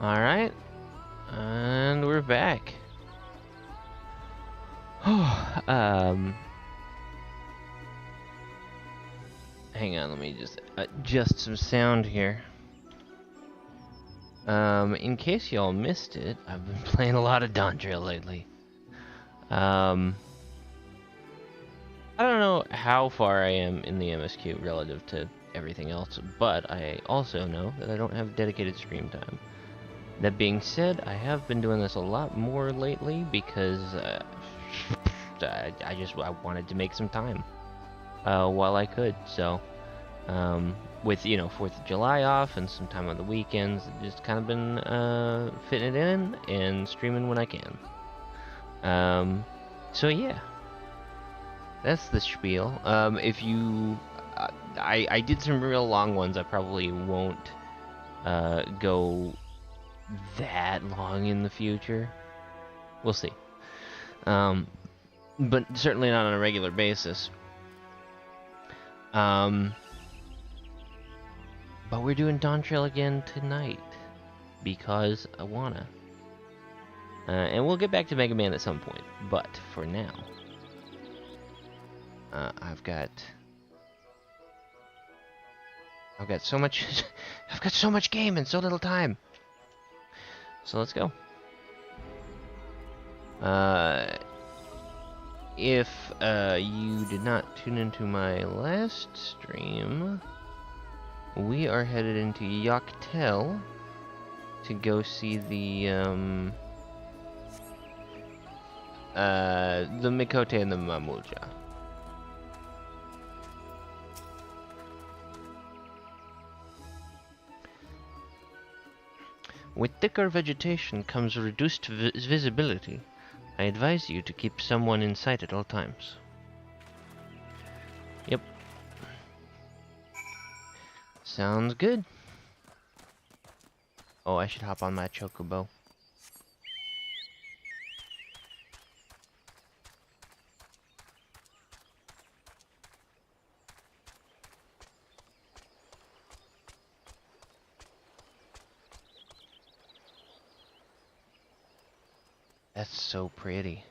Alright, and we're back. Hang on, let me just adjust some sound here. In case y'all missed it, I've been playing a lot of Dawntrail lately. I don't know how far I am in the MSQ relative to everything else, but I also know that I don't have dedicated stream time. That being said, I have been doing this a lot more lately because I wanted to make some time while I could. So with 4th of July off and some time on the weekends, just kind of been fitting it in and streaming when I can. So yeah, that's the spiel. If you, I did some real long ones. I probably won't go that long in the future. We'll see. But certainly not on a regular basis. But we're doing Dawntrail again tonight because I wanna. And we'll get back to Mega Man at some point. But for now, I've got so much I've got so much game and so little time. So let's go. If you did not tune into my last stream, we are headed into Dawntrail to go see the Mikote and the Mamuja. With thicker vegetation comes reduced visibility. I advise you to keep someone in sight at all times. Yep. Sounds good. Oh, I should hop on my chocobo. That's so pretty.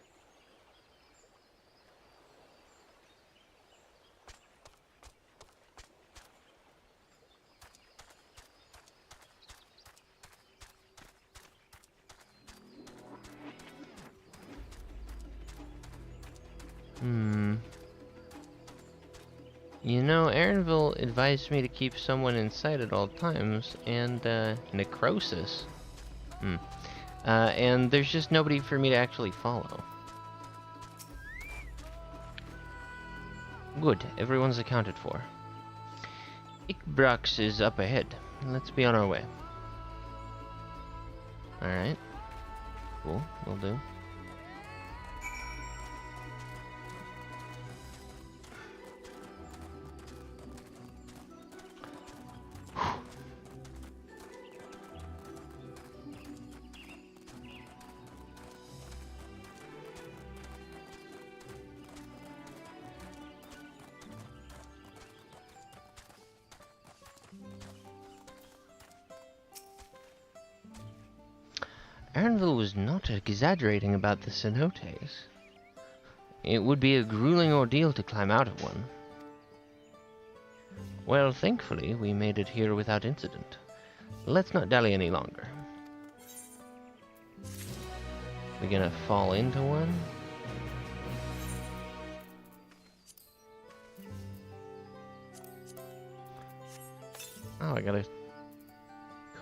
You know, Aaronville advised me to keep someone in sight at all times, and, necrosis. And there's just nobody for me to actually follow. Good, everyone's accounted for. Ikbrax is up ahead. Let's be on our way. Alright. Cool, will do. Aaronville was not exaggerating about the cenotes. It would be a grueling ordeal to climb out of one. Well, thankfully, we made it here without incident. Let's not dally any longer. We're gonna fall into one? Oh, I got a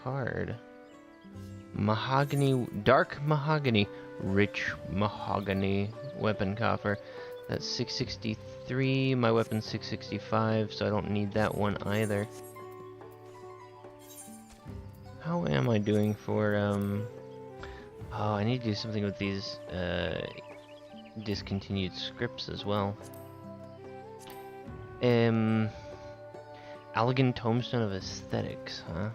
card. Mahogany, dark mahogany, rich mahogany weapon coffer. That's 663, my weapon's 665, so I don't need that one either. How am I doing for, oh, I need to do something with these, discontinued scripts as well. Elegant Tombstone of Aesthetics, huh?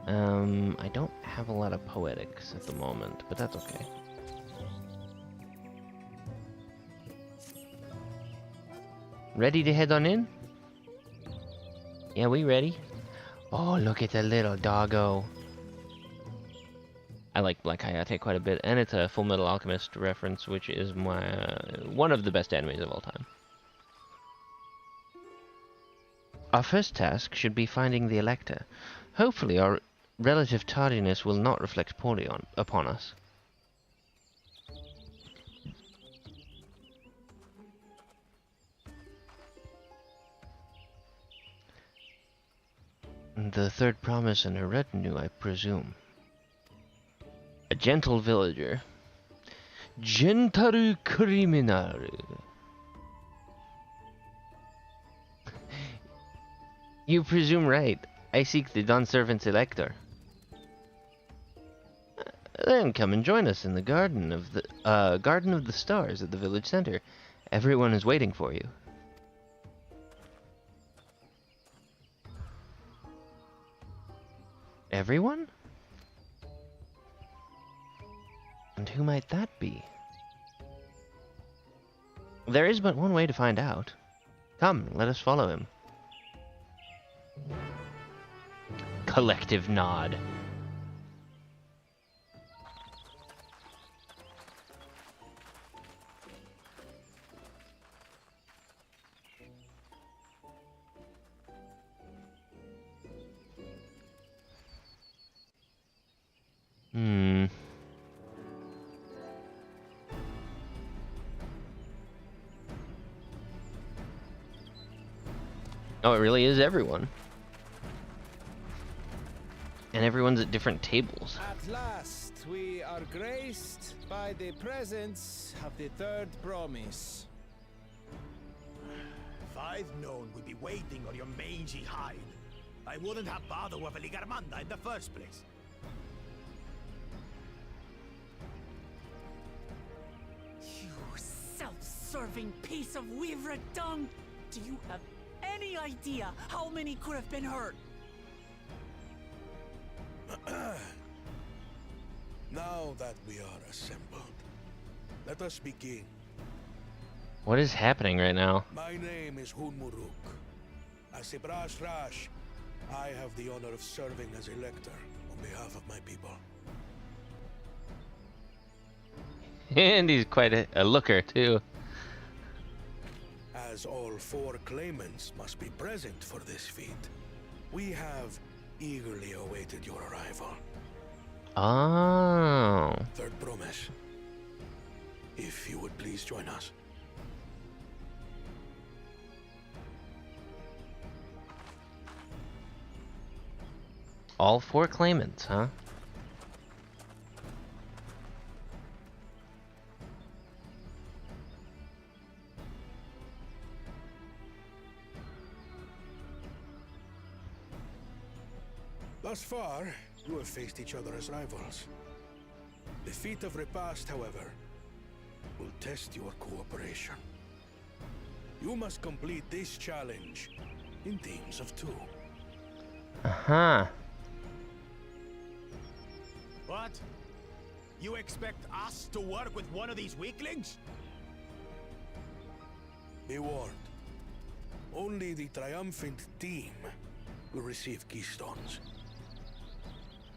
I don't have a lot of poetics at the moment, but that's okay. Ready to head on in? Yeah, we ready? Oh, look at the little doggo. I like Black Hayate quite a bit, and it's a Full Metal Alchemist reference, which is my one of the best animes of all time. Our first task should be finding the Elector. Hopefully our relative tardiness will not reflect poorly upon us. The third promise in her retinue, I presume. A gentle villager. Gentaru Kriminaru. You presume right. I seek the Dawn Servant's Elector. Then come and join us in the Garden of the Stars at the village center. Everyone is waiting for you. Everyone? And who might that be? There is but one way to find out. Come, let us follow him. Collective nod. Oh, it really is everyone. And everyone's at different tables. At last, we are graced by the presence of the third promise. If I'd known we'd be waiting on your mangy hide, I wouldn't have bothered with a Ligarmanda in the first place. You self-serving piece of weaver dung! Do you have any idea how many could have been hurt? Now that we are assembled, let us begin. What is happening right now? My name is Hunmuruk. As a Brash Rash, I have the honor of serving as Elector on behalf of my people. And he's quite a looker, too. As all 4 claimants must be present for this feat, we have eagerly awaited your arrival. Oh. Third promise. If you would please join us. All 4 claimants, huh? Thus far, you have faced each other as rivals. The feat of repast, however, will test your cooperation. You must complete this challenge in teams of 2. Uh-huh. What? You expect us to work with one of these weaklings? Be warned. Only the triumphant team will receive keystones.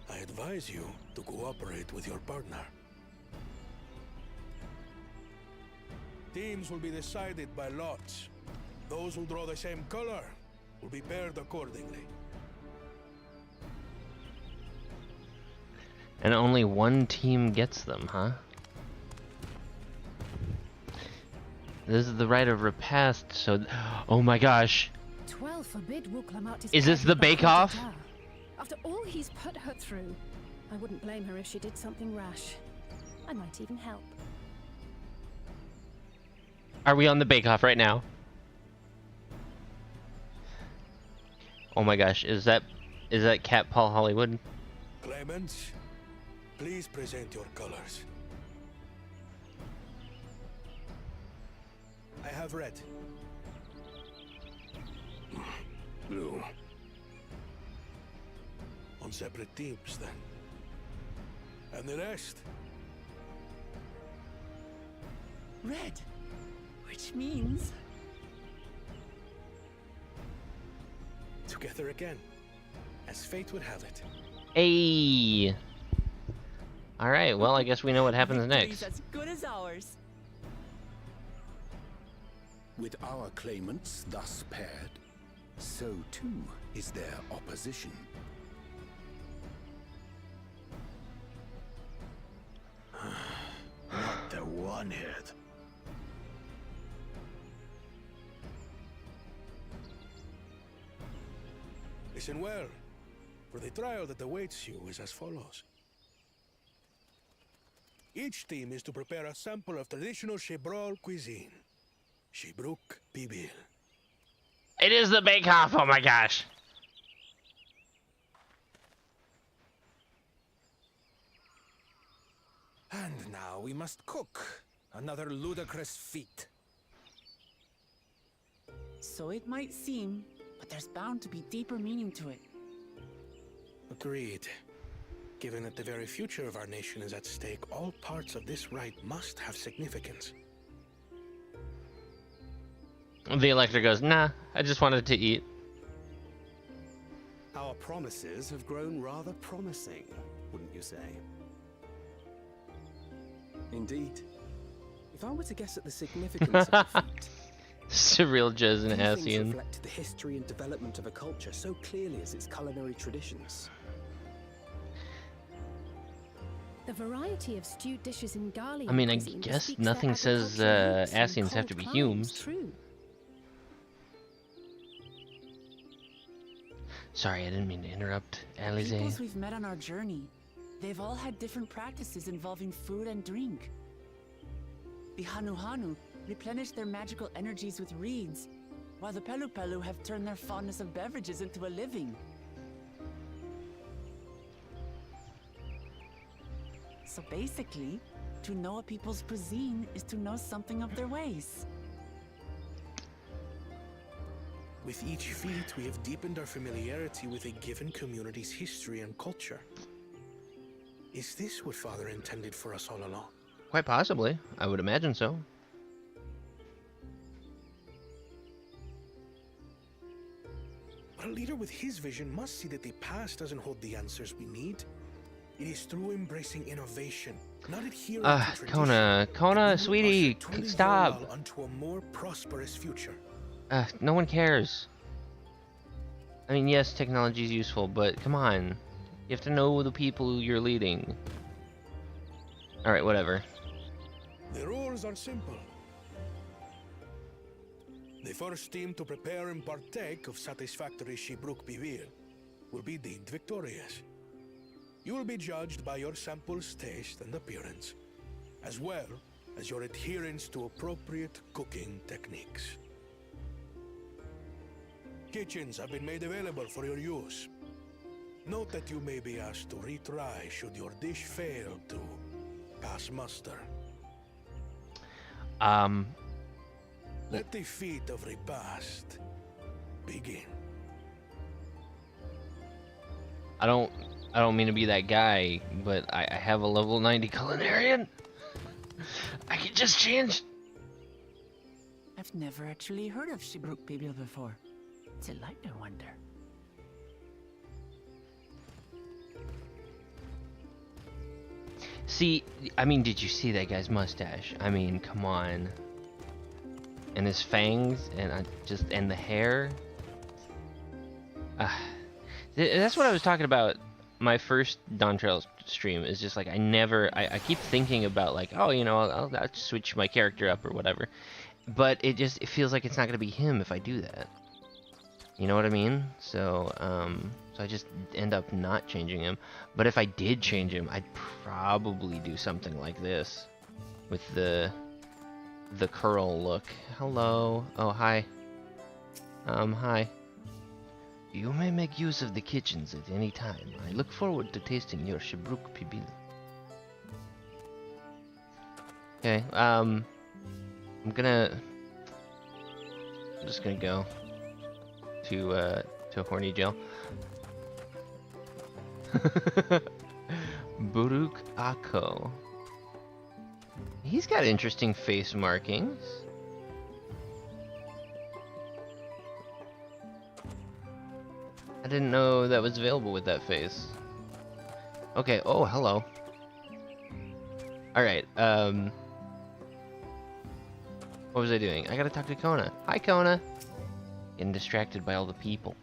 I advise you to cooperate with your partner. Teams will be decided by lots. Those who draw the same color will be paired accordingly. And only one team gets them, huh? This is the rite of repast, so... Oh my gosh! 12 forbid Wuklamat Is this the bake-off? After all he's put her through, I wouldn't blame her if she did something rash. I might even help. Are we on the bake-off right now? Oh my gosh, is that Cat Paul Hollywood? Claimants, please present your colors. I have red. Blue. On separate teams, then. And the rest? Red. Which means... Together again, as fate would have it. Hey! Alright, well, I guess we know what happens Victory's next. as good as ours. With our claimants thus paired, so too is their opposition. Not the one hit. Listen well, for the trial that awaits you is as follows. Each team is to prepare a sample of traditional Shebrol cuisine. Shibruk Pibil. It is the bake-off, oh my gosh! And now we must cook. Another ludicrous feat. So it might seem, but there's bound to be deeper meaning to it. Agreed. Given that the very future of our nation is at stake, all parts of this rite must have significance. The Elector goes, nah, I just wanted to eat. Our promises have grown rather promising, wouldn't you say? Indeed. If I were to guess at the significance of the feat, Surreal Jez and few things Asian. reflect the history and development of a culture so clearly as its culinary traditions. The variety of stewed dishes in Garlian I mean, I cuisine guess bespeaks their nothing says agricultural roots and Asians have cold to be climes, Humes. True. Sorry, I didn't mean to interrupt. Alize. Peoples we've met on our journey, they've all had different practices involving food and drink. The Hanu replenish their magical energies with reeds, while the Pelu have turned their fondness of beverages into a living. So basically, to know a people's cuisine is to know something of their ways. With each feat, we have deepened our familiarity with a given community's history and culture. Is this what Father intended for us all along? Quite possibly. I would imagine so. But a leader with his vision must see that the past doesn't hold the answers we need. It is through embracing innovation, not adhering to tradition, Kona, that we will sweetie, usher truly stop. Yorwal onto a more prosperous future. No one cares. I mean, yes, technology is useful, but come on. You have to know the people you're leading. Alright, whatever. The rules are simple. The first team to prepare and partake of satisfactory Shibruk Bivir will be deemed victorious. You will be judged by your sample's taste and appearance, as well as your adherence to appropriate cooking techniques. Kitchens have been made available for your use. Note that you may be asked to retry should your dish fail to pass muster. Let the feat of repast begin. I don't mean to be that guy, but I have a level 90 culinarian. I can just change. I've never actually heard of Shibruk Bibil before. It's a lighter wonder. See, I mean, did you see that guy's mustache? I mean, come on. And his fangs, and and the hair. That's what I was talking about. My first Dawntrail stream is just like I keep thinking about like, oh, you know, I'll switch my character up or whatever, but it feels like it's not gonna be him if I do that. You know what I mean? So so I just end up not changing him. But if I did change him, I'd probably do something like this, with the curl look. Hello. Oh, hi. Hi. You may make use of the kitchens at any time. I look forward to tasting your Shibruk Pibil. Okay, I'm just gonna go to horny jail. Buruk Ako. He's got interesting face markings. I didn't know that was available with that face. Okay, oh, hello. Alright, what was I doing? I gotta talk to Kona. Hi, Kona! Getting distracted by all the people.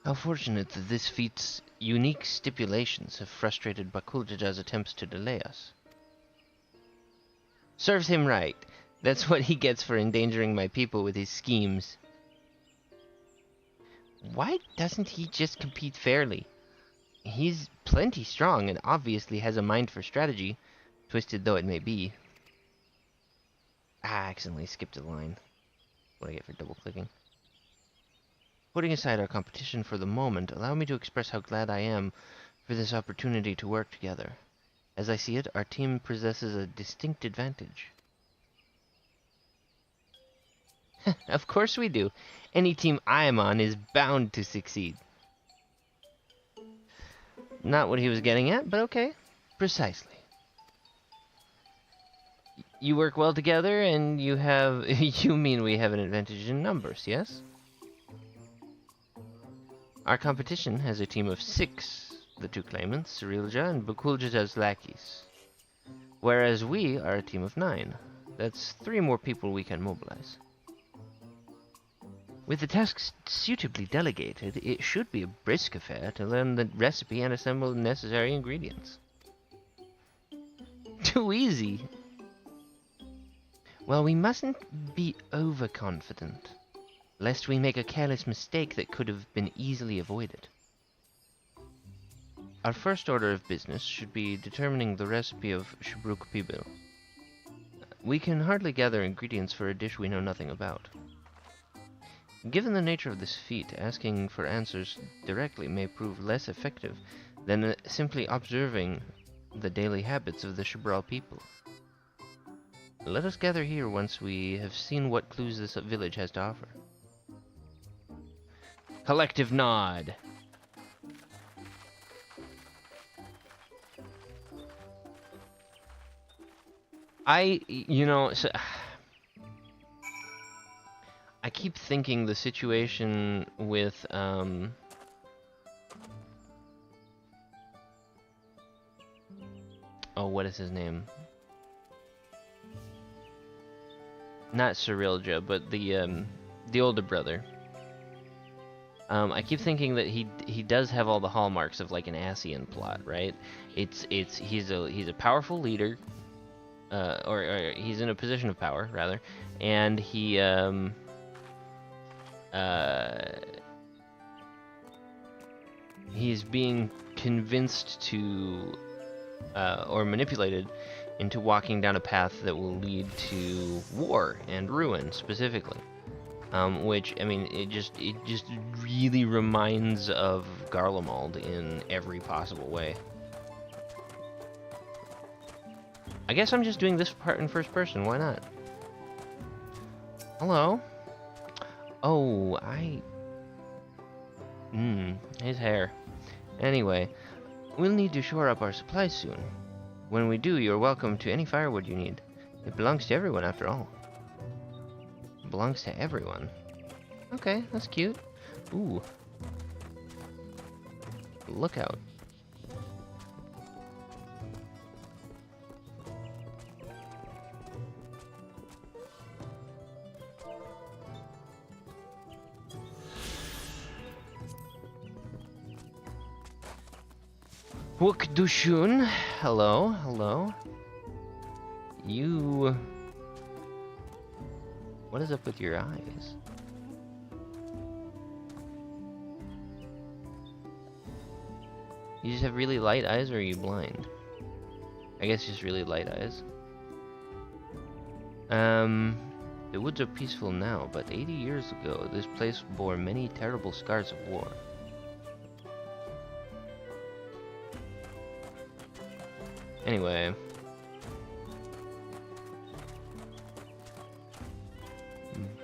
How fortunate that this feat's unique stipulations have frustrated Bakuljaja's attempts to delay us. Serves him right. That's what he gets for endangering my people with his schemes. Why doesn't he just compete fairly? He's plenty strong and obviously has a mind for strategy, twisted though it may be. I accidentally skipped a line. What do I get for double-clicking? Putting aside our competition for the moment, allow me to express how glad I am for this opportunity to work together. As I see it, our team possesses a distinct advantage. Of course we do. Any team I am on is bound to succeed. Not what he was getting at, but okay. Precisely. You work well together, and you have... you mean we have an advantage in numbers, yes? Our competition has a team of 6, the 2 claimants, Cyrilja and Bakuljaja's lackeys. Whereas we are a team of 9. That's 3 more people we can mobilize. With the tasks suitably delegated, it should be a brisk affair to learn the recipe and assemble the necessary ingredients. Too easy! Well, we mustn't be overconfident, lest we make a careless mistake that could have been easily avoided. Our first order of business should be determining the recipe of Shubruk Pibil. We can hardly gather ingredients for a dish we know nothing about. Given the nature of this feat, asking for answers directly may prove less effective than simply observing the daily habits of the Shubral people. Let us gather here once we have seen what clues this village has to offer. Collective nod. So, I keep thinking the situation with, oh, what is his name? Not Cyrilja, but the older brother. I keep thinking that he does have all the hallmarks of like an Asian plot, right? He's a powerful leader, or he's in a position of power rather, and he he's being convinced to or manipulated into walking down a path that will lead to war and ruin specifically. Which, I mean, it just really reminds of Garlemald in every possible way. I guess I'm just doing this part in first person, why not? Hello? Oh, his hair. Anyway, we'll need to shore up our supplies soon. When we do, you're welcome to any firewood you need. It belongs to everyone, after all. Belongs to everyone. Okay, that's cute. Ooh. Lookout. Wukdushun. Hello, hello. You... What is up with your eyes? You just have really light eyes, or are you blind? I guess just really light eyes. The woods are peaceful now, but 80 years ago, this place bore many terrible scars of war. Anyway.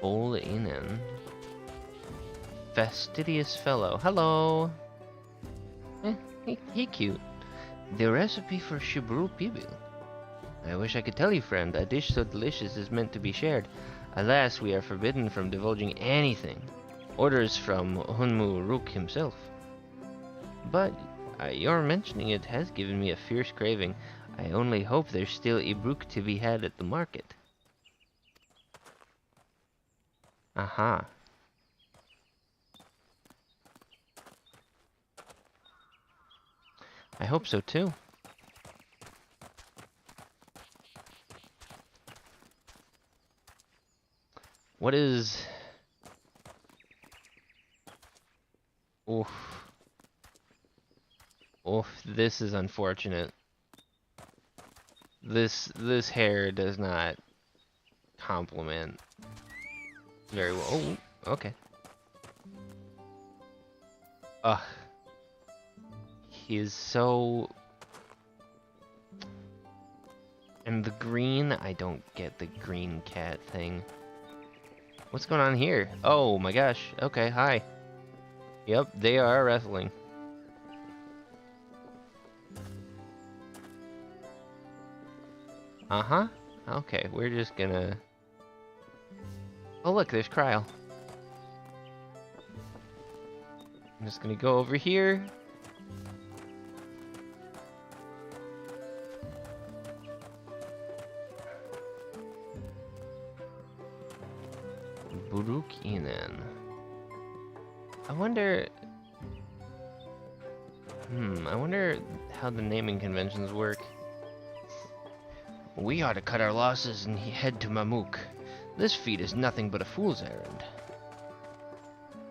Bol Inen. Fastidious fellow. Hello! He cute. The recipe for Shibru Pibil. I wish I could tell you, friend. A dish so delicious is meant to be shared. Alas, we are forbidden from divulging anything. Orders from Hunmu Rook himself. But Your mentioning it has given me a fierce craving. I only hope there's still Ibruk to be had at the market. Aha. I hope so too. What is... Oof. Oof, this is unfortunate. This hair does not complement very well. Oh, okay. Ugh. He is so... And the green, I don't get the green cat thing. What's going on here? Oh my gosh. Okay, hi. Yep, they are wrestling. Uh-huh. Okay, we're just gonna... Oh look, there's Kryle. I'm just gonna go over here. Burukinen. I wonder... I wonder how the naming conventions work. We ought to cut our losses and head to Mamuk. This feat is nothing but a fool's errand.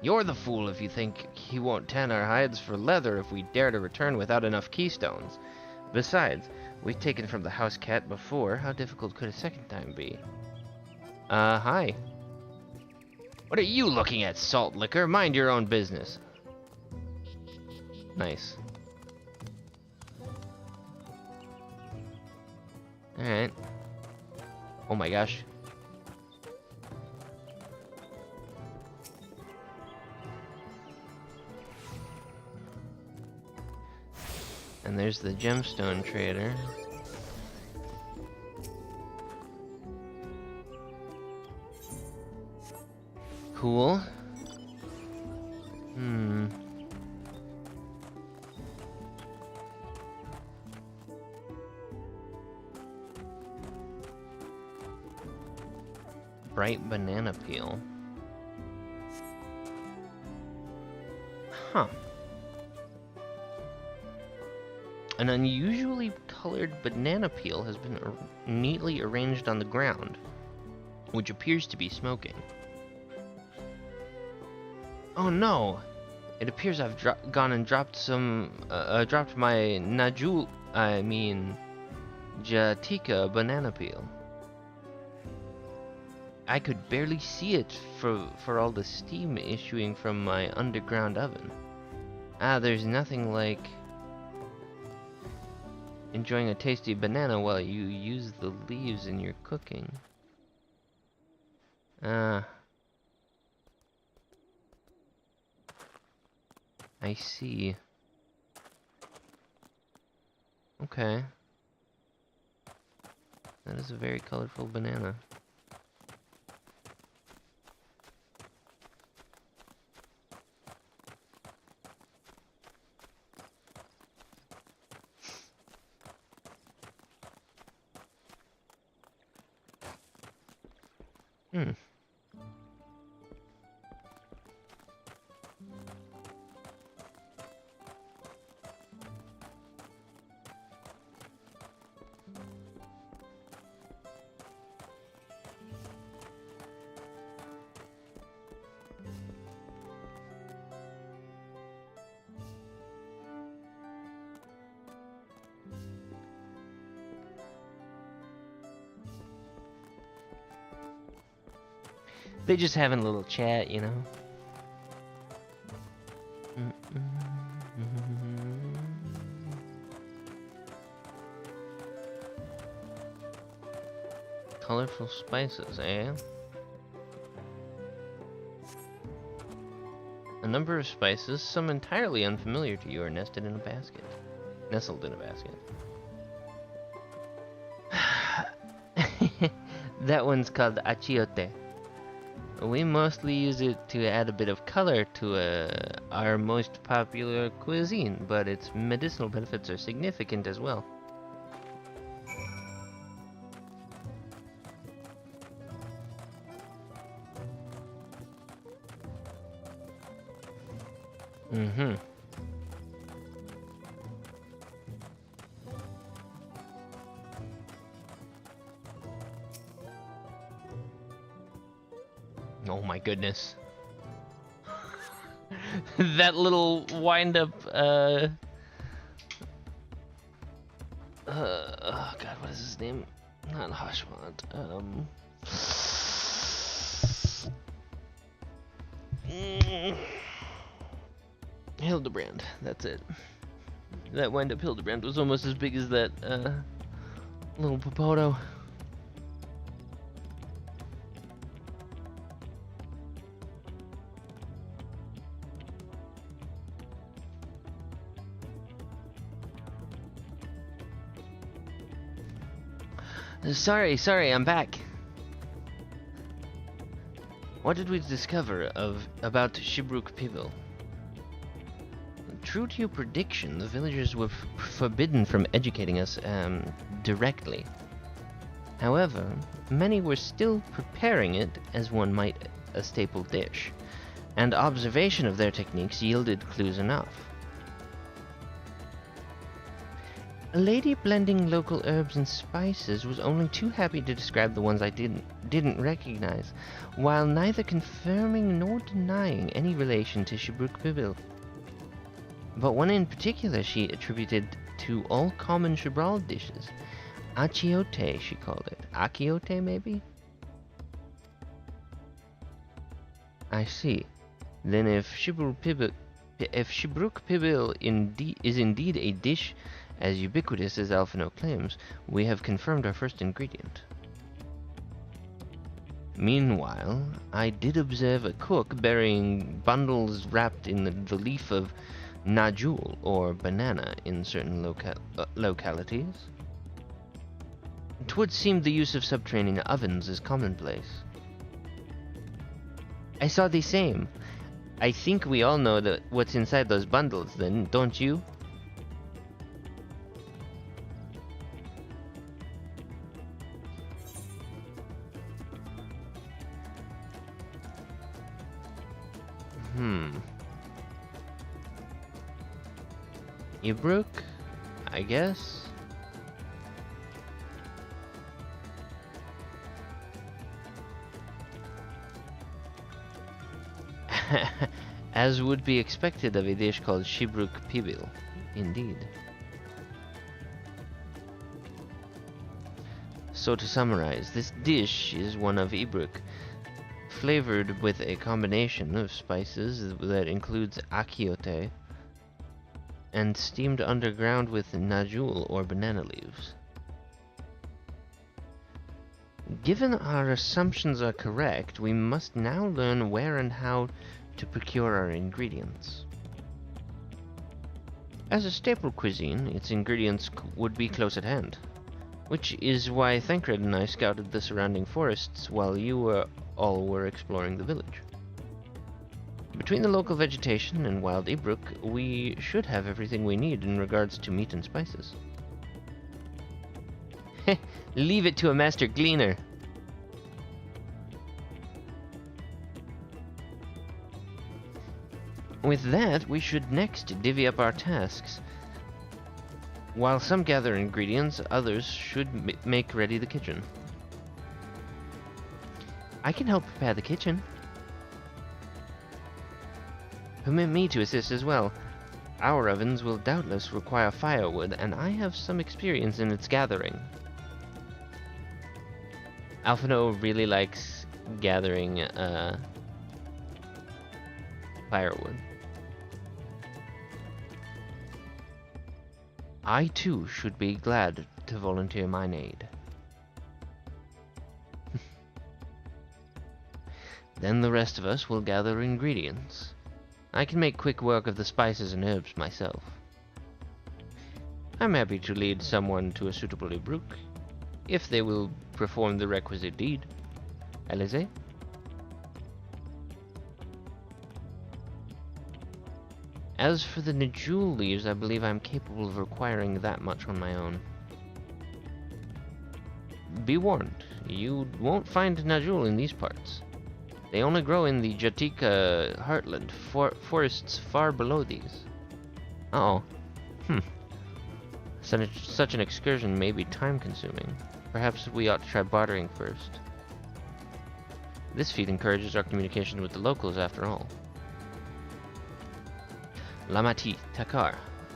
You're the fool if you think he won't tan our hides for leather if we dare to return without enough keystones. Besides, we've taken from the house cat before. How difficult could a second time be? Hi. What are you looking at, salt liquor? Mind your own business. Nice. Alright. Oh my gosh. And there's the gemstone trader. Cool. Bright banana peel. Huh. An unusually colored banana peel has been neatly arranged on the ground, which appears to be smoking. Oh no! It appears I've gone and dropped my Jatika banana peel. I could barely see it for all the steam issuing from my underground oven. There's nothing like enjoying a tasty banana while you use the leaves in your cooking. I see. Okay. That is a very colorful banana. They just having a little chat, you know. Colorful spices, eh? A number of spices, some entirely unfamiliar to you, are nested in a basket. Nestled in a basket. That one's called achiote. We mostly use it to add a bit of color to our most popular cuisine, but its medicinal benefits are significant as well. Mm-hmm. Oh my goodness. That little wind-up, oh god, what is his name? Not Hashmont, Hildebrand, that's it. That wind-up Hildebrand was almost as big as that, little Popoto. Sorry, I'm back. What did we discover about Shibruk Pibil? True to your prediction, the villagers were forbidden from educating us directly. However, many were still preparing it as one might a staple dish, and observation of their techniques yielded clues enough. A lady blending local herbs and spices was only too happy to describe the ones I didn't recognize, while neither confirming nor denying any relation to Shibruk Pibil. But one in particular she attributed to all common Shibral dishes. Achiote, she called it. Achiote, maybe? I see. Then if Shibruk Pibil is indeed a dish as ubiquitous as Alphino claims, we have confirmed our first ingredient. Meanwhile, I did observe a cook burying bundles wrapped in the leaf of najul, or banana, in certain localities. 'Twould seem the use of subterranean ovens is commonplace. I saw the same. I think we all know that what's inside those bundles, then, don't you? Ibruk, I guess? As would be expected of a dish called Shibruk Pibil, indeed. So to summarize, this dish is one of Ibruk, flavored with a combination of spices that includes achiote, and steamed underground with najul, or banana leaves. Given our assumptions are correct, we must now learn where and how to procure our ingredients. As a staple cuisine, its ingredients would be close at hand, which is why Thancred and I scouted the surrounding forests while you all were exploring the village. Between the local vegetation and wild Ibruk, we should have everything we need in regards to meat and spices. Leave it to a master gleaner. With that, we should next divvy up our tasks. While some gather ingredients, others should make ready the kitchen. I can help prepare the kitchen. Permit me to assist as well. Our ovens will doubtless require firewood, and I have some experience in its gathering. Alphino really likes gathering firewood. I too should be glad to volunteer mine aid. Then the rest of us will gather ingredients. I can make quick work of the spices and herbs myself. I'm happy to lead someone to a suitable Ibruk, if they will perform the requisite deed. Alize? As for the Najul leaves, I believe I'm capable of acquiring that much on my own. Be warned, you won't find Najul in these parts. They only grow in the Jatika heartland, forests far below these. Uh-oh. Such an excursion may be time-consuming. Perhaps we ought to try bartering first. This feat encourages our communication with the locals, after all. Lamati, Takar,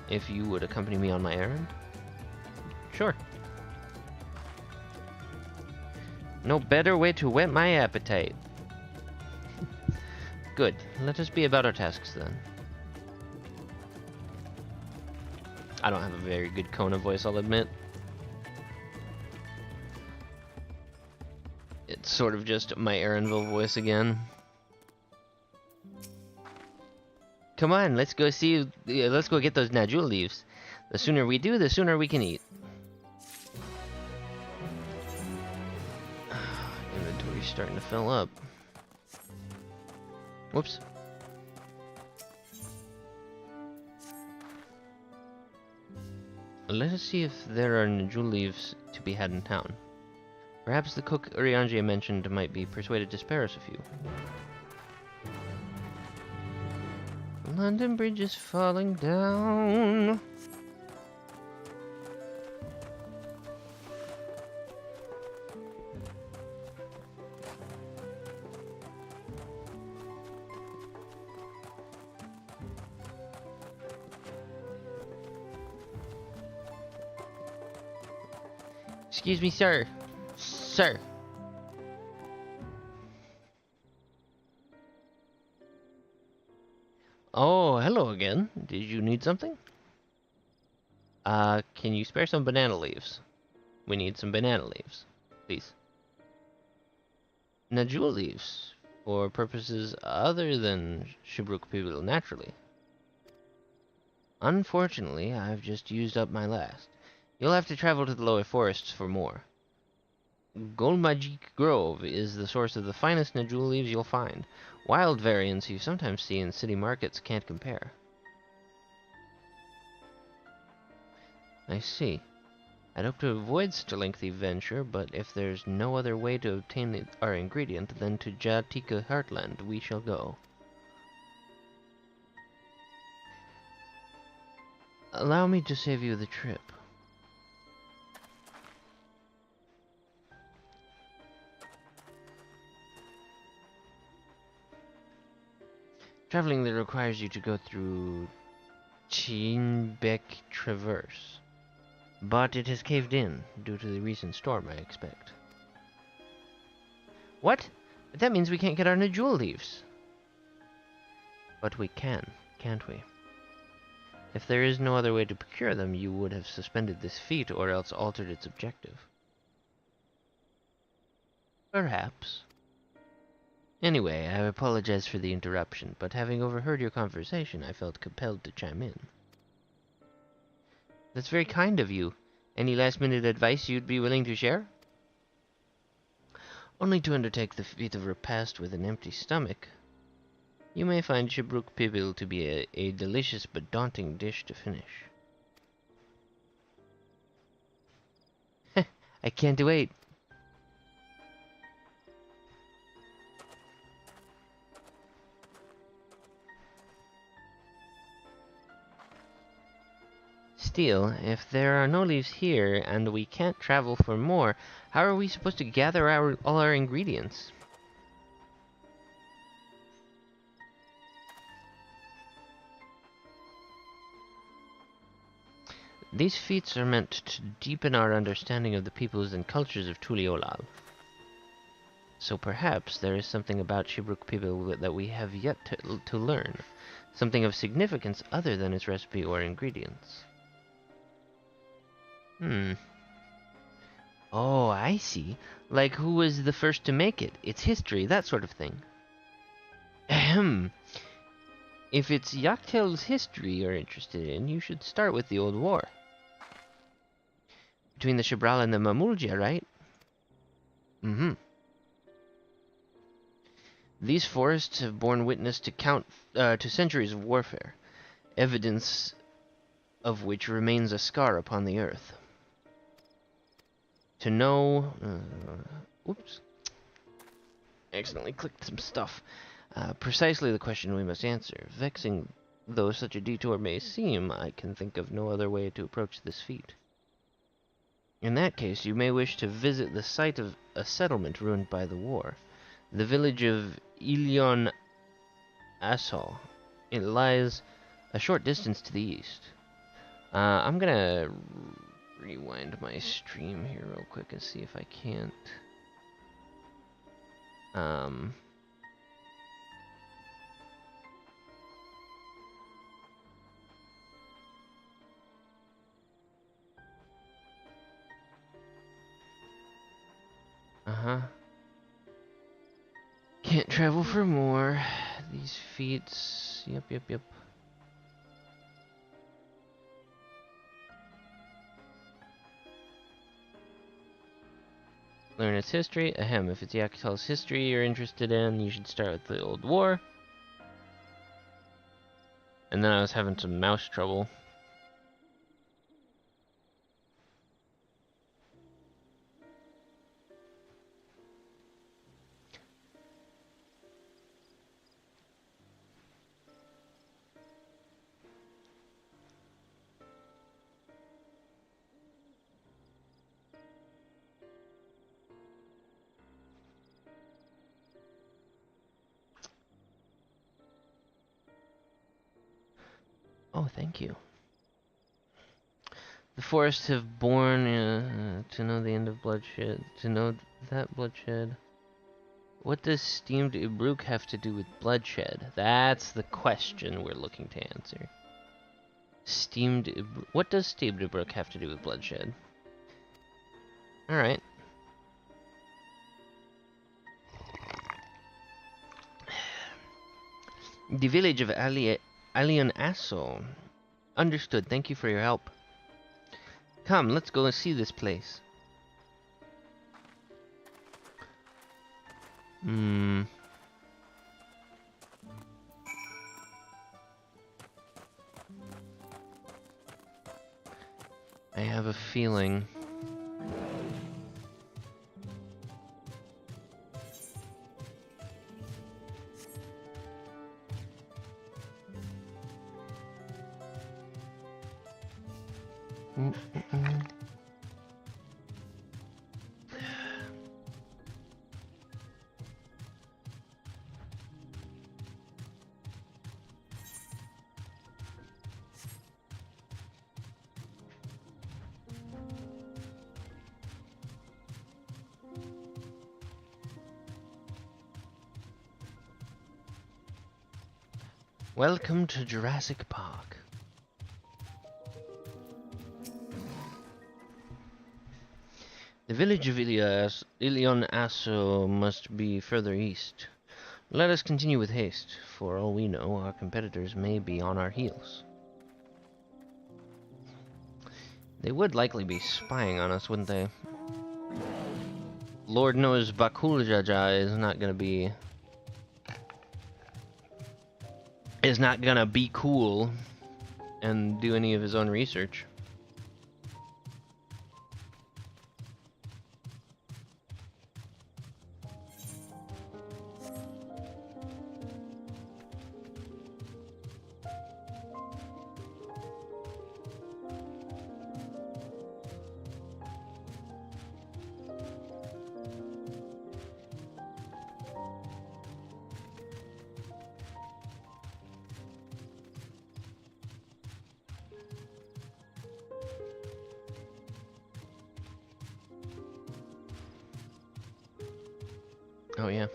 if you would accompany me on my errand? Sure. No better way to whet my appetite. Good. Let us be about our tasks then. I don't have a very good Kona voice, I'll admit. It's sort of just my Aaronville voice again. Come on, let's go see. Let's go get those Najul leaves. The sooner we do, the sooner we can eat. Inventory's starting to fill up. Whoops. Let us see if there are Najul leaves to be had in town. Perhaps the cook Urianjia mentioned might be persuaded to spare us a few. London Bridge is falling down. Excuse me, sir. Sir. Oh, hello again. Did you need something? Can you spare some banana leaves? We need some banana leaves, please. Najul leaves, for purposes other than Shibruk people, naturally. Unfortunately, I've just used up my last. You'll have to travel to the lower forests for more. Golmajik Grove is the source of the finest Najul leaves you'll find. Wild variants you sometimes see in city markets can't compare. I see. I'd hope to avoid such a lengthy venture, but if there's no other way to obtain our ingredient, then to Jatika Heartland we shall go. Allow me to save you the trip. Traveling there requires you to go through Chinbek Traverse. But it has caved in, due to the recent storm, I expect. What? But that means we can't get our Najul leaves. But we can, can't we? If there is no other way to procure them, you would have suspended this feat or else altered its objective. Perhaps. Anyway, I apologize for the interruption, but having overheard your conversation, I felt compelled to chime in. That's very kind of you. Any last-minute advice you'd be willing to share? Only to undertake the feat of repast with an empty stomach. You may find Shibruk Pibil to be a delicious but daunting dish to finish. I can't wait. Still, if there are no leaves here, and we can't travel for more, how are we supposed to gather all our ingredients? These feats are meant to deepen our understanding of the peoples and cultures of Tuliolal. So perhaps there is something about Shibruk people that we have yet to learn, something of significance other than its recipe or ingredients. Oh, I see. Like who was the first to make it, its history, that sort of thing. Ahem. If it's Yaktel's history you're interested in, you should start with the Old War. Between the Shibral and the Mamulja, right? These forests have borne witness to centuries of warfare. evidence of which remains a scar upon the earth. To know... oops. Accidentally clicked some stuff. Precisely the question we must answer. Vexing though such a detour may seem, I can think of no other way to approach this feat. In that case, you may wish to visit the site of a settlement ruined by the war. The village of Ilion Assal. It lies a short distance to the east. I'm gonna rewind my stream here real quick and see if I can't. Can't travel for more. These feats. Yep. Learn its history. Ahem, if it's Yakutal's history you're interested in, you should start with the old war. And then I was having some mouse trouble. Oh, thank you. The forests have borne to know the end of bloodshed. To know that bloodshed. What does steamed Ibruk have to do with bloodshed? That's the question we're looking to answer. What does steamed Ibruk have to do with bloodshed? Alright. The village of Alion Asso. Understood. Thank you for your help. Come, let's go and see this place. I have a feeling. Welcome to Jurassic Park. The village of Ilion Asso must be further east. Let us continue with haste. For all we know, our competitors may be on our heels. They would likely be spying on us, wouldn't they? Lord knows Bakuljaja is not gonna be cool and do any of his own research. Oh yeah.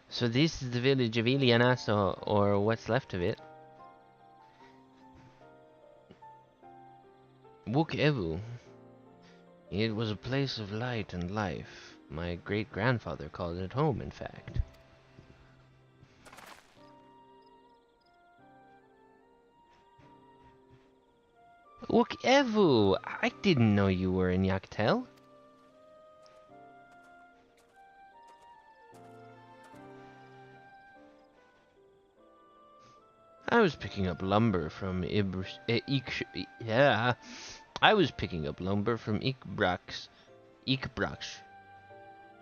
So this is the village of Ilianaso, or what's left of it. Wuk Evu. It was a place of light and life. My great-grandfather called it home, in fact. Wuk Evu! I didn't know you were in Yaktel. I was picking up lumber from Ikbrax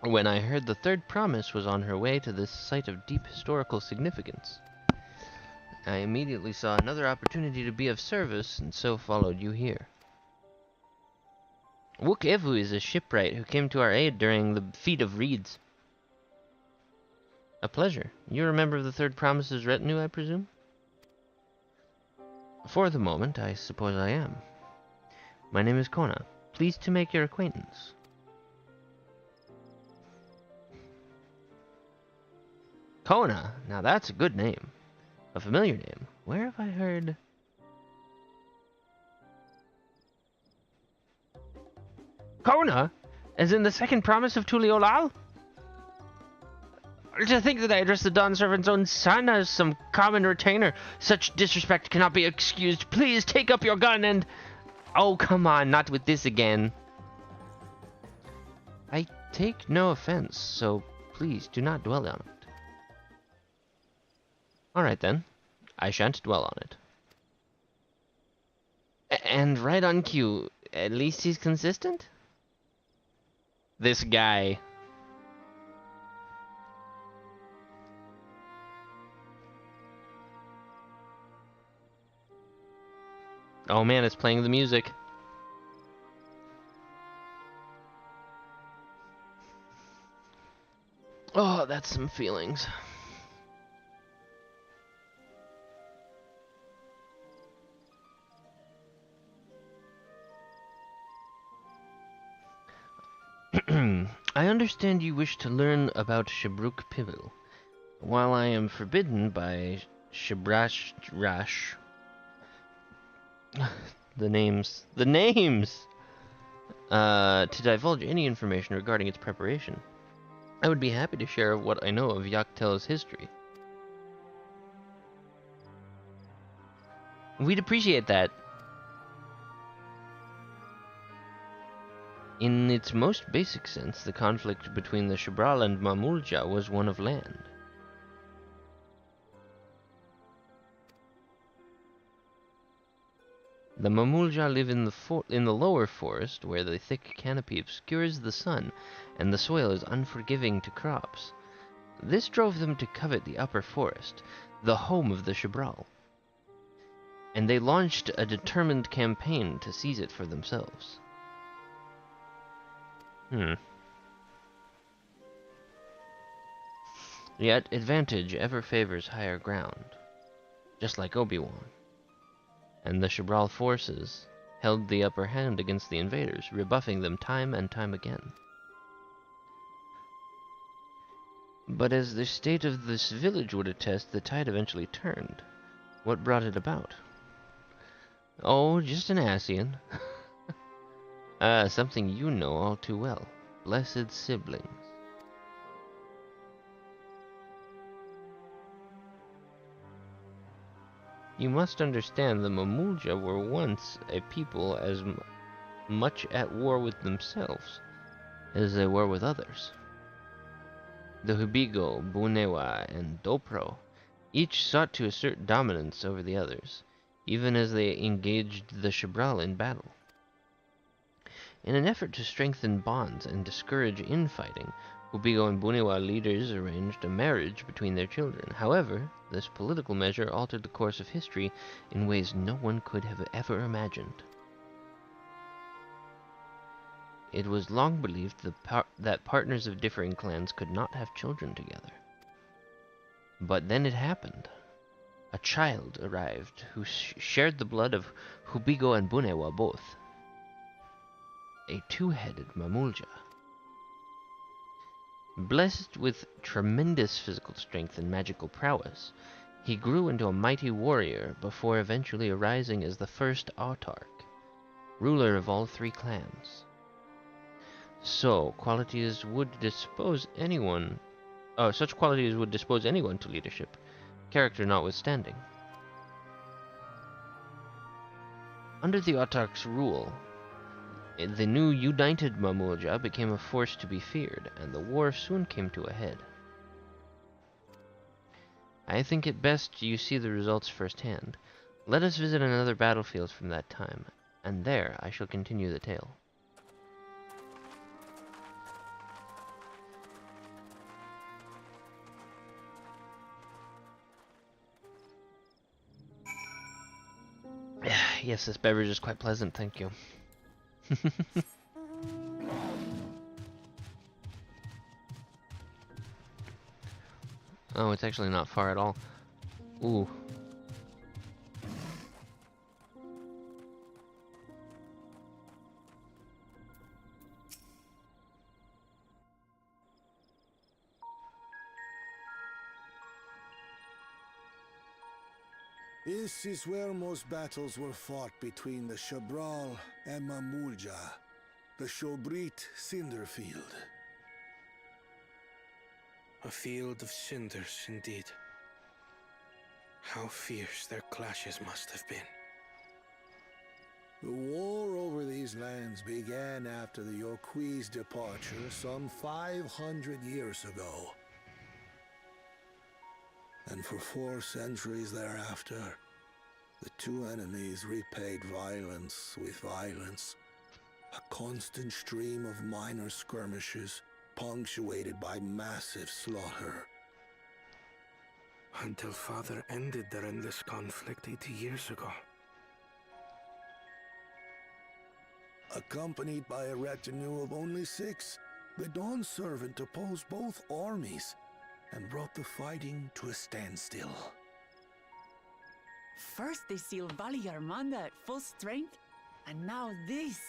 when I heard the third promise was on her way to this site of deep historical significance. I immediately saw another opportunity to be of service, and so followed you here. Wuk Evu is a shipwright who came to our aid during the Feat of Reeds. A pleasure. You're a member of the Third Promise's retinue, I presume? For the moment, I suppose I am. My name is Kona. Pleased to make your acquaintance. Kona? Now that's a good name. A familiar name. Where have I heard... Kona? As in the second promise of Tuliolal? To think that I address the Dawn Servant's own son as some common retainer. Such disrespect cannot be excused. Please take up your gun and... Oh, come on, not with this again. I take no offense, so please do not dwell on it. Alright then. I shan't dwell on it. And right on cue. At least he's consistent? This guy... Oh man, it's playing the music. Oh, that's some feelings. I understand you wish to learn about Shabruk Pivil. While I am forbidden by Shabrash Rash... the names! To divulge any information regarding its preparation. I would be happy to share what I know of Yaktel's history. We'd appreciate that. In its most basic sense, the conflict between the Shabral and Mamulja was one of land. The Mamulja live in the lower forest, where the thick canopy obscures the sun, and the soil is unforgiving to crops. This drove them to covet the upper forest, the home of the Shabral, and they launched a determined campaign to seize it for themselves. Yet, advantage ever favors higher ground, just like Obi-Wan. And the Shabral forces held the upper hand against the invaders, rebuffing them time and time again. But as the state of this village would attest, the tide eventually turned. What brought it about? Oh, just an Ascian. Something you know all too well. Blessed siblings. You must understand the Mamulja were once a people as much at war with themselves as they were with others. The Hubigo, Bunewa, and Dopro each sought to assert dominance over the others, even as they engaged the Shabral in battle. In an effort to strengthen bonds and discourage infighting, Hubigo and Bunewa leaders arranged a marriage between their children. However, this political measure altered the course of history in ways no one could have ever imagined. It was long believed that partners of differing clans could not have children together. But then it happened. A child arrived who shared the blood of Hubigo and Bunewa both. A two-headed Mamulja. Blessed with tremendous physical strength and magical prowess, he grew into a mighty warrior before eventually arising as the first autarch. ruler of all three clans. So, qualities would dispose anyone... such qualities would dispose anyone to leadership, character notwithstanding. Under the Autarch's rule, the new united Mamulja became a force to be feared, and the war soon came to a head. I think it best you see the results firsthand. Let us visit another battlefield from that time, and there I shall continue the tale. Yes, this beverage is quite pleasant, thank you. Oh, it's actually not far at all. Ooh. This is where most battles were fought between the Shabral and Mamulja, the Shobrit Cinder Field. A field of cinders, indeed. How fierce their clashes must have been. The war over these lands began after the Yoqui's departure some 500 years ago. And for 4 centuries thereafter, the two enemies repaid violence with violence. A constant stream of minor skirmishes, punctuated by massive slaughter. Until Father ended their endless conflict 80 years ago. Accompanied by a retinue of only 6, the Dawn Servant opposed both armies and brought the fighting to a standstill. First they sealed Valley Armanda at full strength, and now this.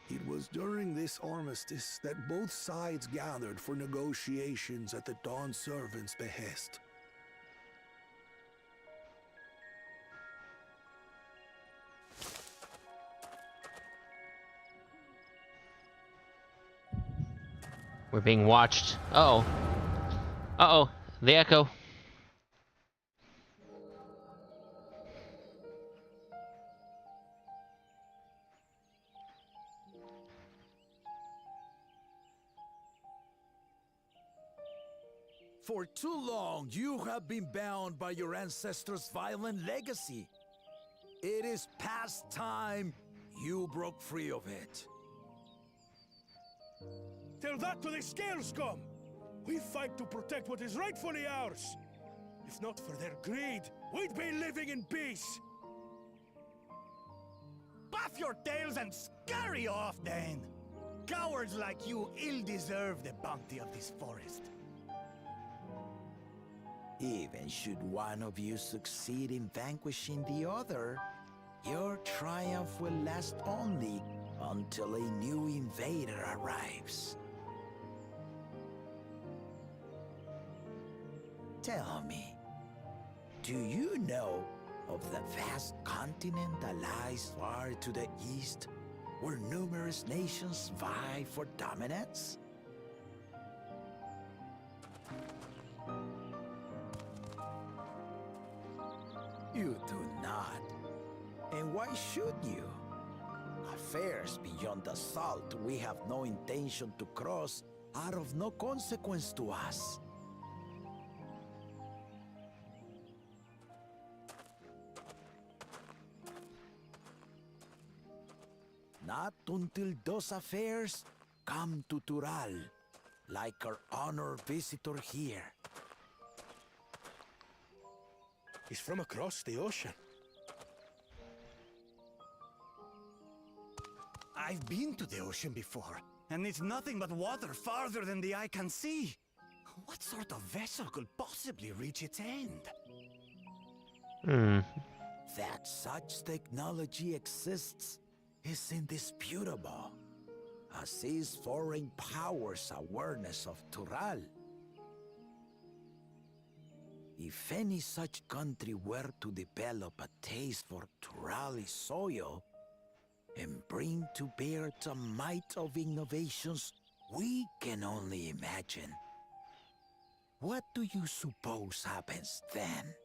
It was during this armistice that both sides gathered for negotiations at the Dawn Servant's behest. We're being watched. Uh-oh. Uh-oh. The echo. For too long, you have been bound by your ancestors' violent legacy. It is past time you broke free of it. Tell that to the Scale Scum! We fight to protect what is rightfully ours! If not for their greed, we'd be living in peace! Buff your tails and scurry off, then! Cowards like you ill-deserve the bounty of this forest. Even should one of you succeed in vanquishing the other, your triumph will last only until a new invader arrives. Tell me, do you know of the vast continent that lies far to the east, where numerous nations vie for dominance? You do not. And why should you? Affairs beyond the salt we have no intention to cross are of no consequence to us. Not until those affairs come to Tural, like our honored visitor here. He's from across the ocean. I've been to the ocean before, and it's nothing but water farther than the eye can see. What sort of vessel could possibly reach its end? That such technology exists is indisputable, as is foreign powers' awareness of Tural. If any such country were to develop a taste for Turali soil, and bring to bear the might of innovations we can only imagine. What do you suppose happens then?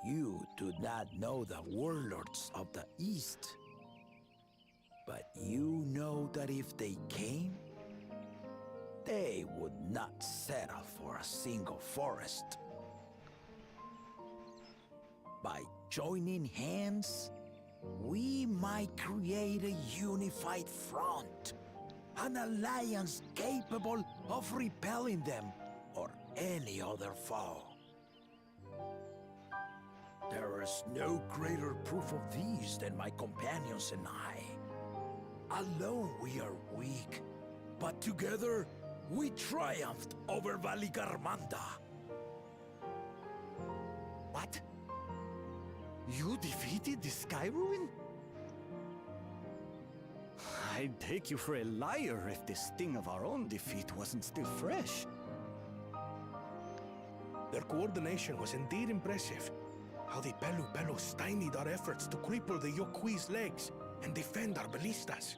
You do not know the warlords of the East, but you know that if they came, they would not settle for a single forest. By joining hands, we might create a unified front, an alliance capable of repelling them or any other foe. There is no greater proof of these than my companions and I. Alone we are weak, but together we triumphed over Valigarmanda. What? You defeated the Sky Ruin? I'd take you for a liar if the sting of our own defeat wasn't still fresh. Their coordination was indeed impressive. How the Pelu stymied our efforts to cripple the Yokui's legs and defend our ballistas.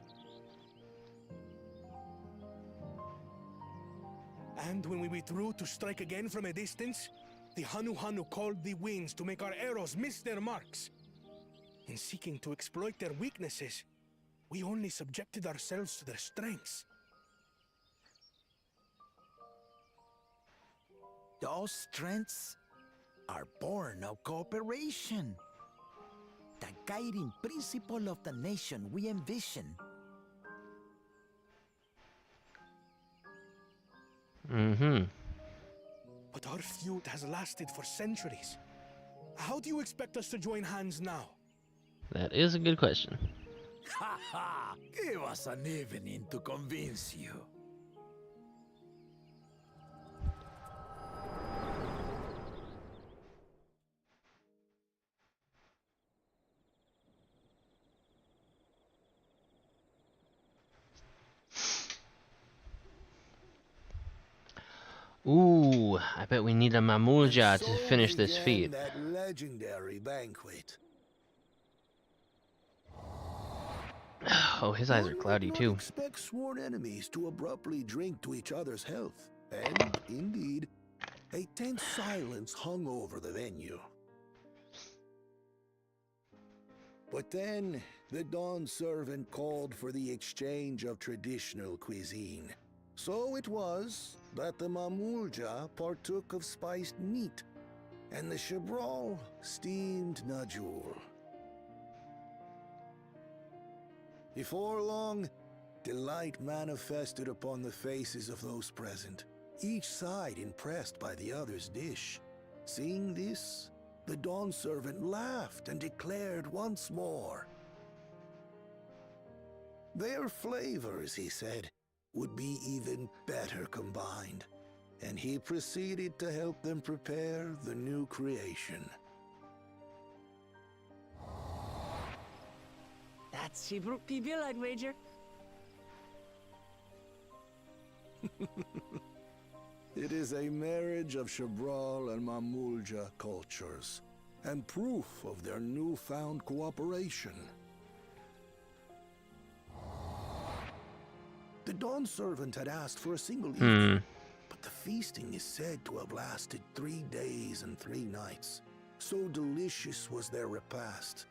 And when we withdrew to strike again from a distance, the Hanu called the winds to make our arrows miss their marks. In seeking to exploit their weaknesses, we only subjected ourselves to their strengths. Those strengths are born of cooperation. The guiding principle of the nation we envision. Mm-hmm. But our feud has lasted for centuries. How do you expect us to join hands now? That is a good question. Ha ha! Give us an evening to convince you. Ooh, I bet we need a Mamulja to finish this feat. That legendary banquet. Oh, his eyes are cloudy too. Expect sworn enemies to abruptly drink to each other's health, and indeed, a tense silence hung over the venue. But then, the Dawn servant called for the exchange of traditional cuisine. So it was that the Mamulja partook of spiced meat, and the Chebral steamed Najul. Before long, delight manifested upon the faces of those present, each side impressed by the other's dish. Seeing this, the Dawn servant laughed and declared once more. Their flavors, he said, would be even better combined, and he proceeded to help them prepare the new creation. That's Shibruk Pibil, I'd wager. It is a marriage of Chebral and Mamulja cultures, and proof of their newfound cooperation. The Dawn servant had asked for a single evening, but the feasting is said to have lasted 3 days and 3 nights. So delicious was their repast.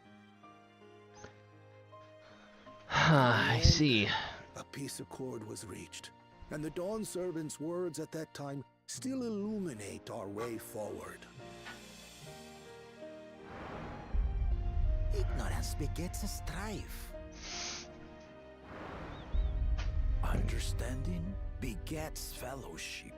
I see. A peace accord was reached, and the Dawn servant's words at that time still illuminate our way forward. Ignorance begets a strife. Understanding begets fellowship.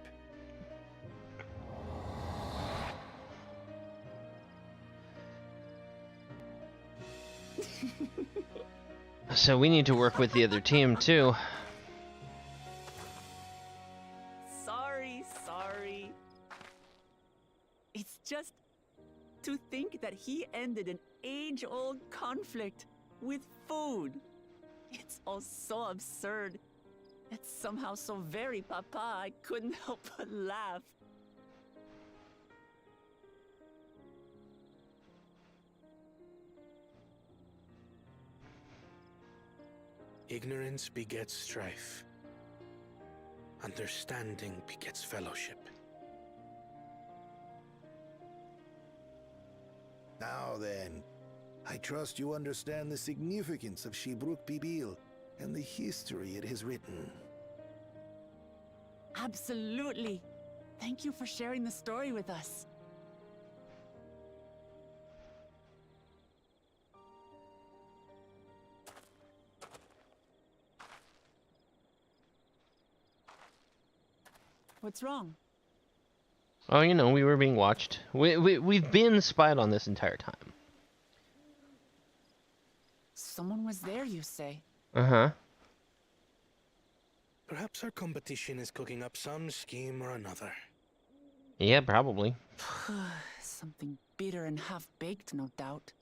So we need to work with the other team too. Sorry. It's just to think that he ended an age-old conflict with food. It's all so absurd. It's somehow so very papa, I couldn't help but laugh. Ignorance begets strife. Understanding begets fellowship. Now then, I trust you understand the significance of Shibruk Pibil and the history it has written. Absolutely. Thank you for sharing the story with us. What's wrong? Oh, you know, we were being watched. We've been spied on this entire time. Someone was there, you say? Uh-huh. Perhaps our competition is cooking up some scheme or another. Yeah, probably. Something bitter and half-baked, no doubt.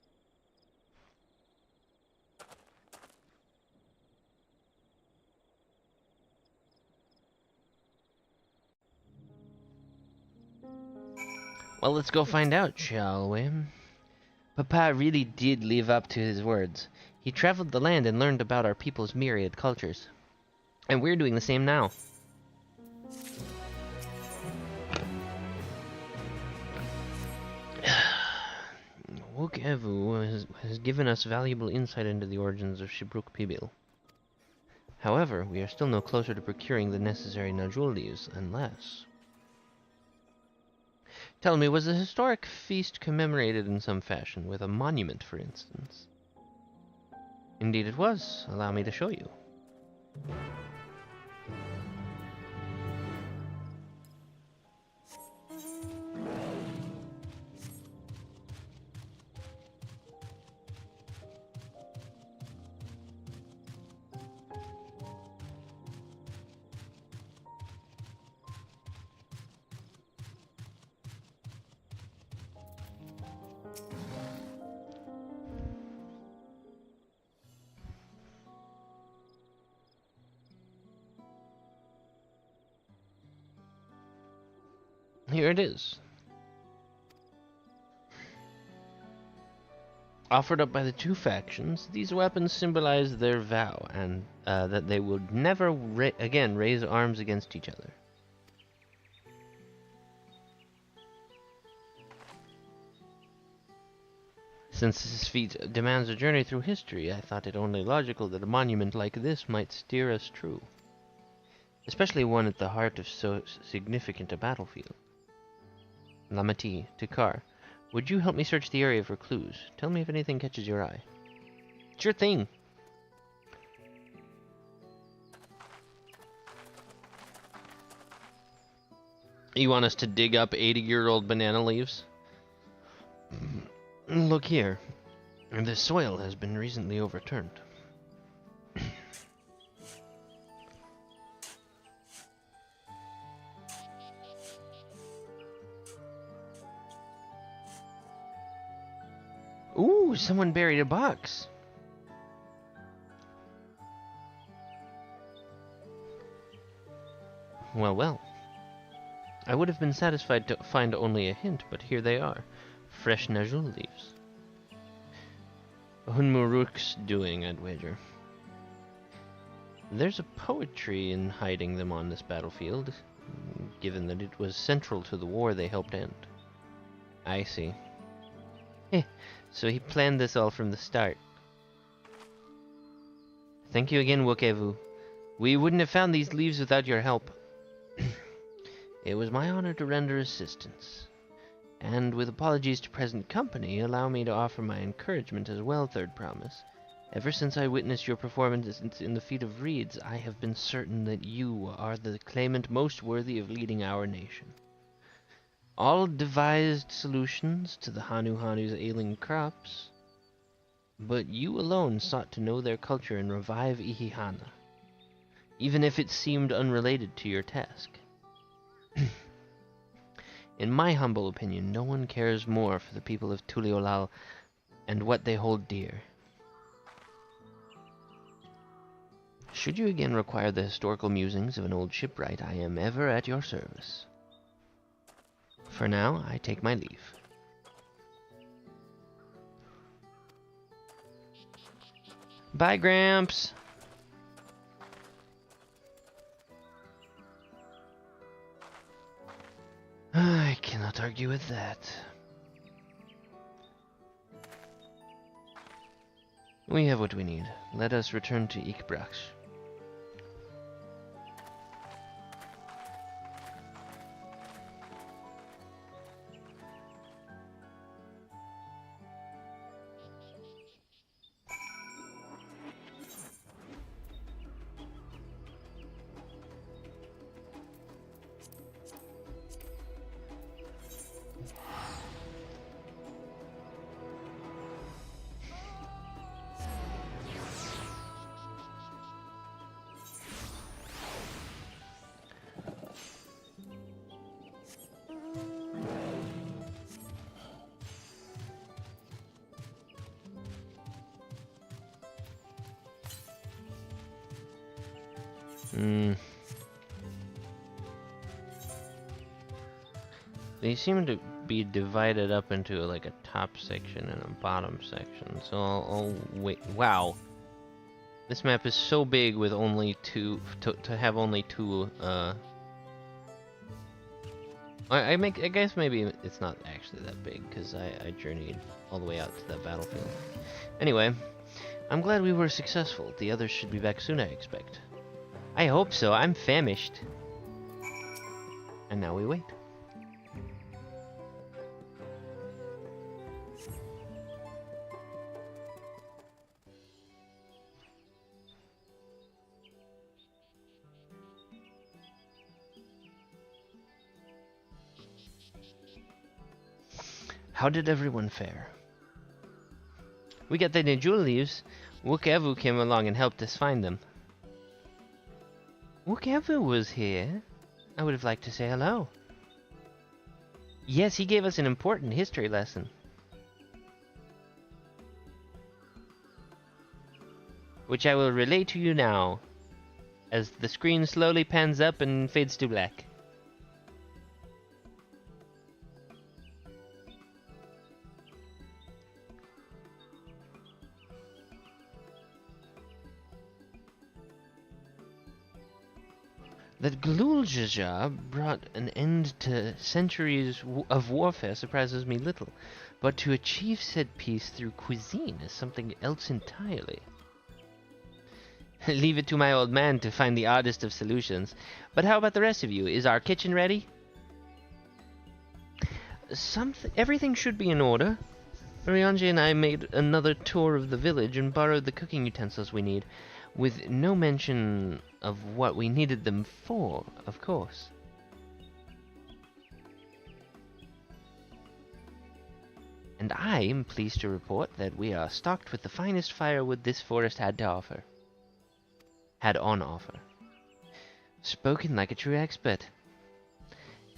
Well, let's go find out, shall we? Papa really did live up to his words. He traveled the land and learned about our people's myriad cultures. And we're doing the same now. Wokevu has given us valuable insight into the origins of Shibruk Pibil. However, we are still no closer to procuring the necessary Najul leaves, unless... Tell me, was the historic feast commemorated in some fashion, with a monument, for instance? Indeed it was. Allow me to show you. Here it is. Offered up by the two factions, these weapons symbolize their vow and that they would never again raise arms against each other. Since this feat demands a journey through history, I thought it only logical that a monument like this might steer us true. Especially one at the heart of so significant a battlefield. Lamati, Tikar, would you help me search the area for clues? Tell me if anything catches your eye. Sure thing. You want us to dig up 80-year-old banana leaves? Look here. The soil has been recently overturned. Ooh, someone buried a box. Well, well. I would have been satisfied to find only a hint, but here they are. Fresh Najul leaves. Hunmuruk's doing, I'd wager. There's a poetry in hiding them on this battlefield, given that it was central to the war they helped end. I see. So he planned this all from the start. Thank you again, Wokevu. We wouldn't have found these leaves without your help. It was my honor to render assistance. And with apologies to present company, allow me to offer my encouragement as well, Third Promise. Ever since I witnessed your performance in the feat of reeds, I have been certain that you are the claimant most worthy of leading our nation. All devised solutions to the Hanu's ailing crops, but you alone sought to know their culture and revive Ihihana, even if it seemed unrelated to your task. In my humble opinion, no one cares more for the people of Tuliolal and what they hold dear. Should you again require the historical musings of an old shipwright, I am ever at your service. For now, I take my leave. Bye, Gramps! I cannot argue with that. We have what we need. Let us return to Ikbrax. They seem to be divided up into like a top section and a bottom section. So I'll wait. Wow, this map is so big with only two to have only two. I guess maybe it's not actually that big because I journeyed all the way out to that battlefield. Anyway, I'm glad we were successful. The others should be back soon, I expect. I hope so. I'm famished. And now we wait. How did everyone fare? We got the jewel leaves. Wukevu came along and helped us find them. Wukevu was here. I would have liked to say hello. Yes, he gave us an important history lesson. Which I will relay to you now, as the screen slowly pans up and fades to black. That Gluljaja brought an end to centuries of warfare surprises me little, but to achieve said peace through cuisine is something else entirely. Leave it to my old man to find the oddest of solutions. But how about the rest of you? Is our kitchen ready? Everything should be in order. Ryanje and I made another tour of the village and borrowed the cooking utensils we need, with no mention of what we needed them for, of course. And I am pleased to report that we are stocked with the finest firewood this forest had on offer. Spoken like a true expert.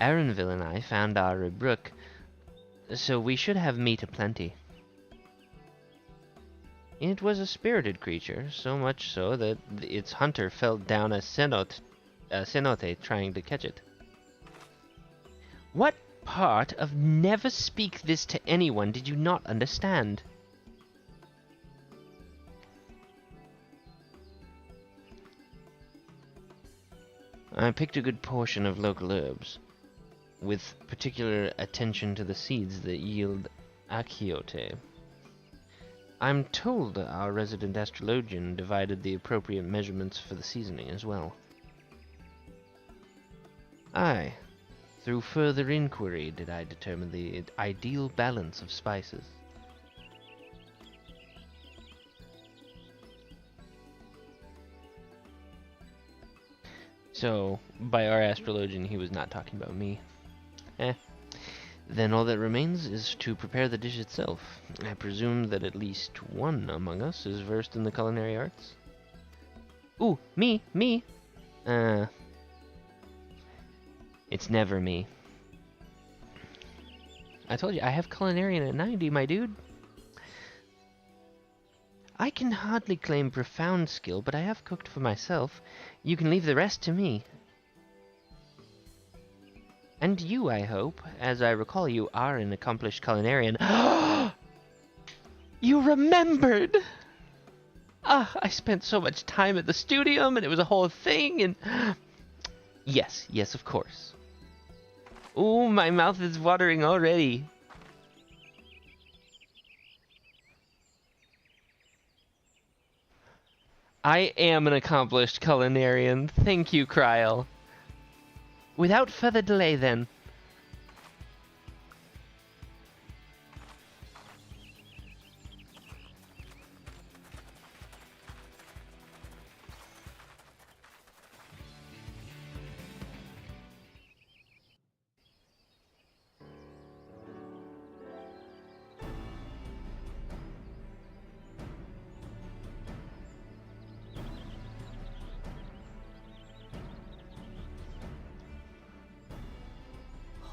Aronville and I found our brook, so we should have meat aplenty. It was a spirited creature, so much so that its hunter fell down a cenote trying to catch it. What part of never speak this to anyone did you not understand? I picked a good portion of local herbs, with particular attention to the seeds that yield achiote. I'm told our resident astrologian divided the appropriate measurements for the seasoning as well. Aye, through further inquiry did I determine the ideal balance of spices. So, by our astrologian, he was not talking about me. Then all that remains is to prepare the dish itself. I presume that at least one among us is versed in the culinary arts. Ooh, me! It's never me. I told you, I have culinarian at 90, my dude. I can hardly claim profound skill, but I have cooked for myself. You can leave the rest to me. And you, I hope. As I recall, you are an accomplished culinarian. You remembered! I spent so much time at the studium, and it was a whole thing, and... Yes, of course. Ooh, my mouth is watering already. I am an accomplished culinarian. Thank you, Kryl. Without further delay, then.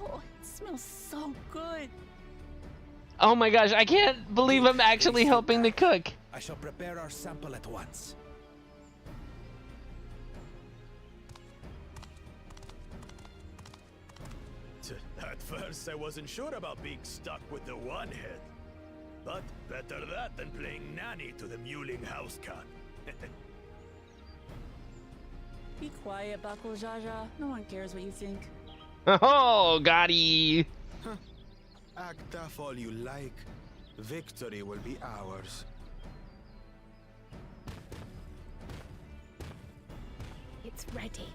Oh, it smells so good. Oh my gosh, I can't believe I'm actually helping to cook. I shall prepare our sample at once. At first, I wasn't sure about being stuck with the one head. But better that than playing nanny to the mewling house cat. Be quiet, Buckle Jaja. No one cares what you think. Oh, Gotti. Act tough all you like. Victory will be ours. It's ready.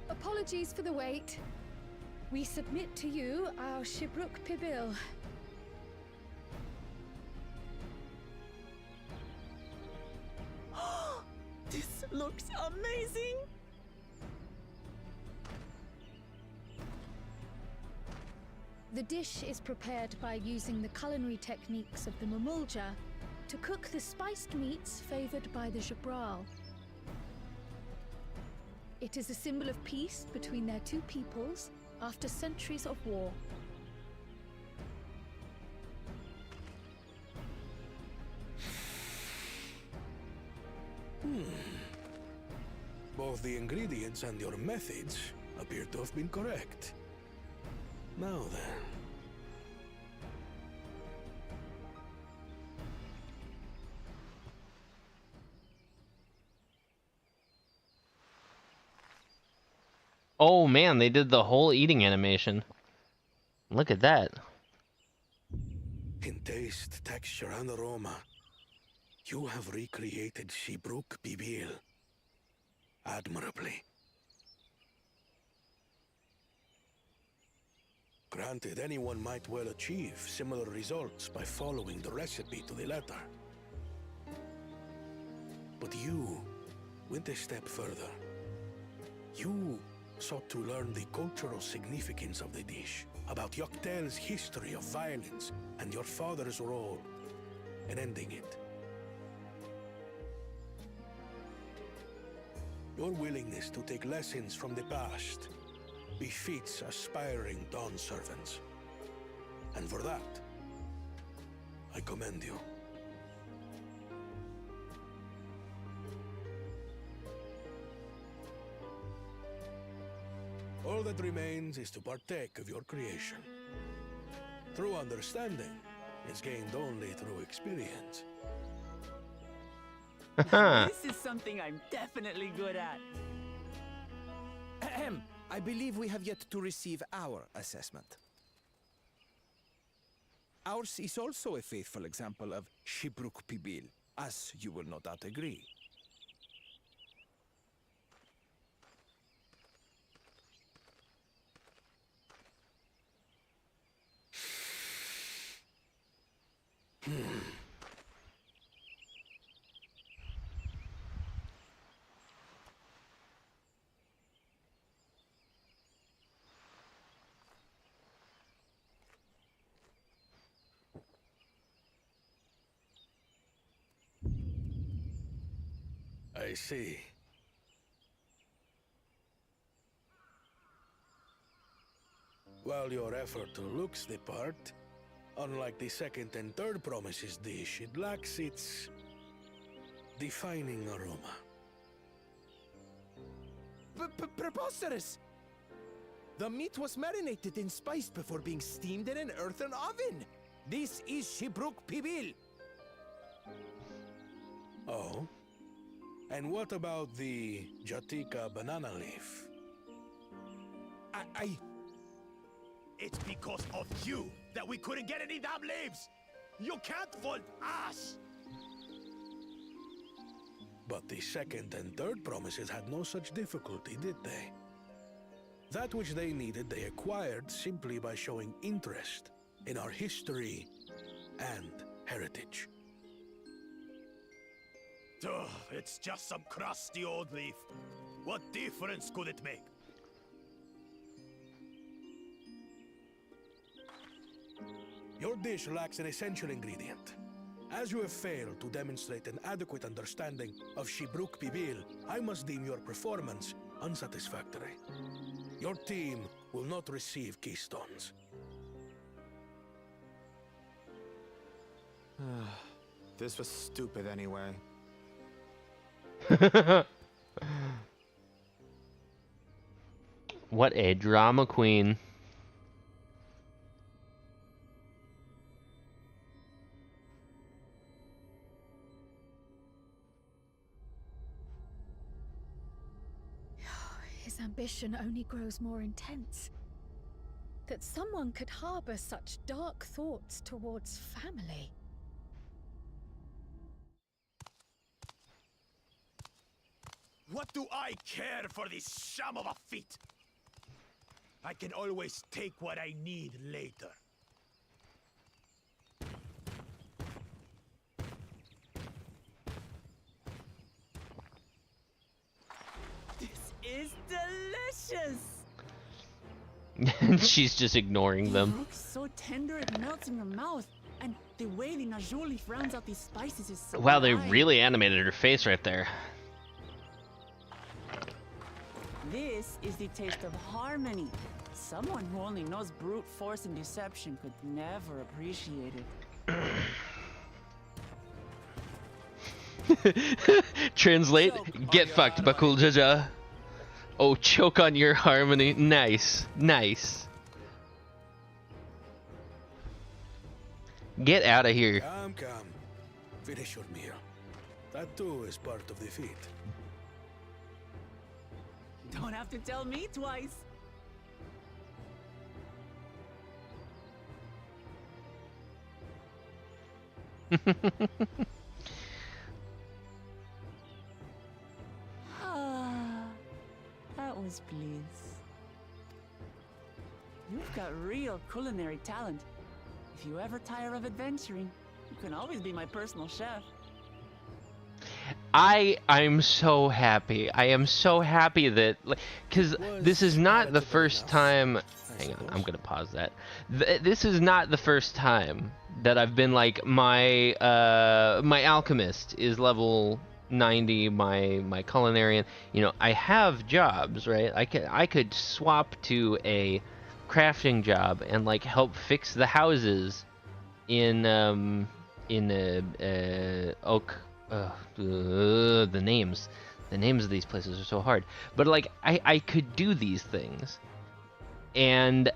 Apologies for the wait. We submit to you our Shibruk Pibil. This looks amazing! The dish is prepared by using the culinary techniques of the Mamulja to cook the spiced meats favored by the Jabral. It is a symbol of peace between their two peoples after centuries of war. Both the ingredients and your methods appear to have been correct. Now then. Oh man, they did the whole eating animation. Look at that. In taste, texture, and aroma, you have recreated Shibruk Pibil admirably. Granted, anyone might well achieve similar results by following the recipe to the letter. But you went a step further. You sought to learn the cultural significance of the dish, about Yoktel's history of violence and your father's role in ending it. Your willingness to take lessons from the past befits aspiring Dawn servants. And for that, I commend you. All that remains is to partake of your creation. True understanding is gained only through experience. This is something I'm definitely good at. Ahem. I believe we have yet to receive our assessment. Ours is also a faithful example of Shibruk Pibil, as you will no doubt agree. I see. While your effort looks the part, unlike the second and third promises dish, it lacks its defining aroma. Preposterous! The meat was marinated in spice before being steamed in an earthen oven. This is Shibruk Pibil. Oh? And what about the Jatika banana leaf? It's because of you that we couldn't get any damn leaves! You can't fault us! But the second and third promises had no such difficulty, did they? That which they needed, they acquired simply by showing interest in our history and heritage. Ugh, it's just some crusty old leaf. What difference could it make? Your dish lacks an essential ingredient. As you have failed to demonstrate an adequate understanding of Shibruk Pibil, I must deem your performance unsatisfactory. Your team will not receive keystones. This was stupid anyway. What a drama queen. His ambition only grows more intense. That someone could harbor such dark thoughts towards family. What do I care for this sham of a feat? I can always take what I need later. This is delicious! And she's just ignoring them. It looks so tender it melts in your mouth. And the way the Najuli rounds out these spices is so Wow, they nice. really animated her face right there. This is the taste of harmony. Someone who only knows brute force and deception could never appreciate it. Translate, Choke get on fucked, your Bakul Jaja. Oh, choke on your harmony. Nice, nice. Get out of here. Come, come. Finish your meal. That too is part of the feat. Don't have to tell me twice. Ah, that was bliss. You've got real culinary talent. If you ever tire of adventuring, you can always be my personal chef. I'm so happy. I am so happy that, because this is not the first time. Hang on, I'm gonna pause that. This is not the first time that I've been like my my alchemist is level 90, my culinarian. You know, I have jobs, right? I could swap to a crafting job and like help fix the houses in Oak. The names of these places are so hard, but like I could do these things, and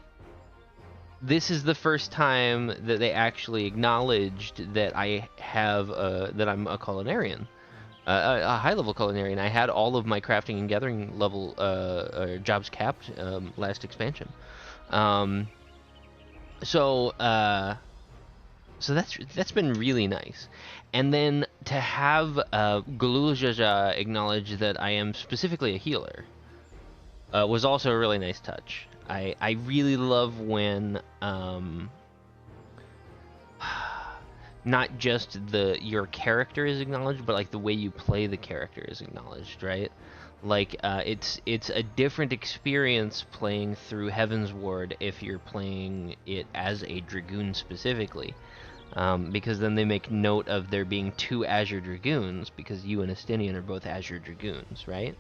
this is the first time that they actually acknowledged that I have that I'm a culinarian, a high level culinarian. I had all of my crafting and gathering level jobs capped last expansion, so that's been really nice. And then to have Gululjaja acknowledge that I am specifically a healer was also a really nice touch. I really love when not just your character is acknowledged, but like the way you play the character is acknowledged, right? Like it's a different experience playing through Heaven's Ward if you're playing it as a Dragoon specifically. Because then they make note of there being 2 Azure Dragoons, because you and Estinian are both Azure Dragoons, right?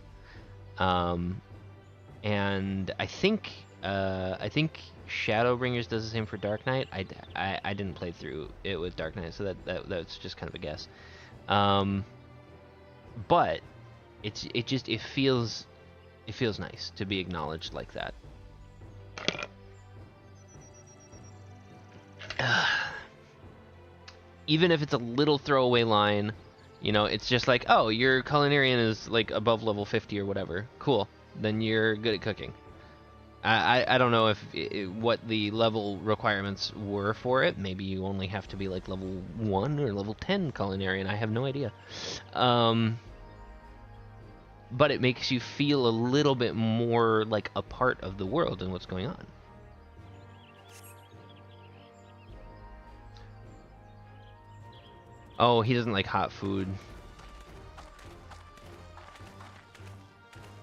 And I think Shadowbringers does the same for Dark Knight. I didn't play through it with Dark Knight, so that's just kind of a guess. But it feels nice to be acknowledged like that. even if it's a little throwaway line, you know, it's just like, oh, your culinarian is like above level 50 or whatever. Cool. Then you're good at cooking. I don't know if what the level requirements were for it. Maybe you only have to be like level 1 or level 10 culinarian. I have no idea. But it makes you feel a little bit more like a part of the world and what's going on. Oh, he doesn't like hot food.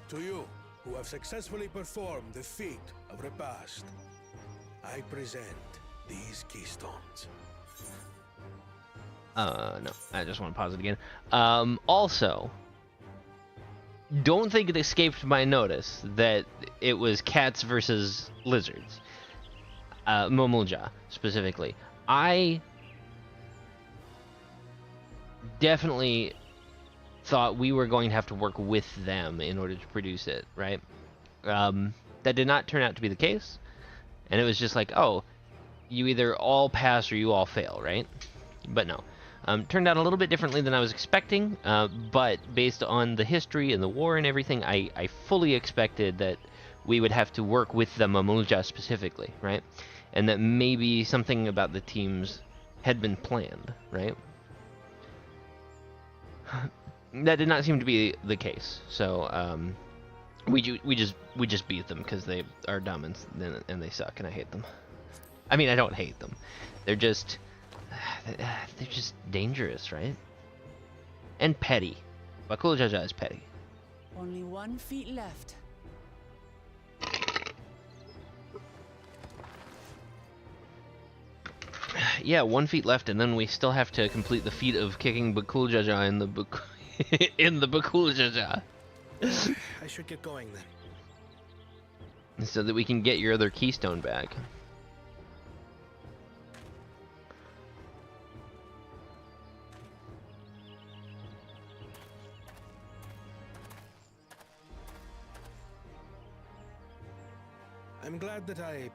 To you, who have successfully performed the feat of repast, I present these keystones. No, I just want to pause it again. Also, don't think it escaped my notice that it was cats versus lizards. Momulja, specifically. I definitely thought we were going to have to work with them in order to produce it, right? That did not turn out to be the case. And it was just like, oh, you either all pass or you all fail, right? But no. Turned out a little bit differently than I was expecting, but based on the history and the war and everything, I fully expected that we would have to work with the Mamulja specifically, right? And that maybe something about the teams had been planned, right? That did not seem to be the case, so we just beat them because they are dumb and they suck and I hate them. I mean, I don't hate them. They're just dangerous, right? And petty. Bakul Jaja is petty. Only 1 feet left. Yeah, 1 feet left, and then we still have to complete the feat of kicking Bakul Jaja in the in the Bakul Jaja. I should get going then. So that we can get your other keystone back. I'm glad that I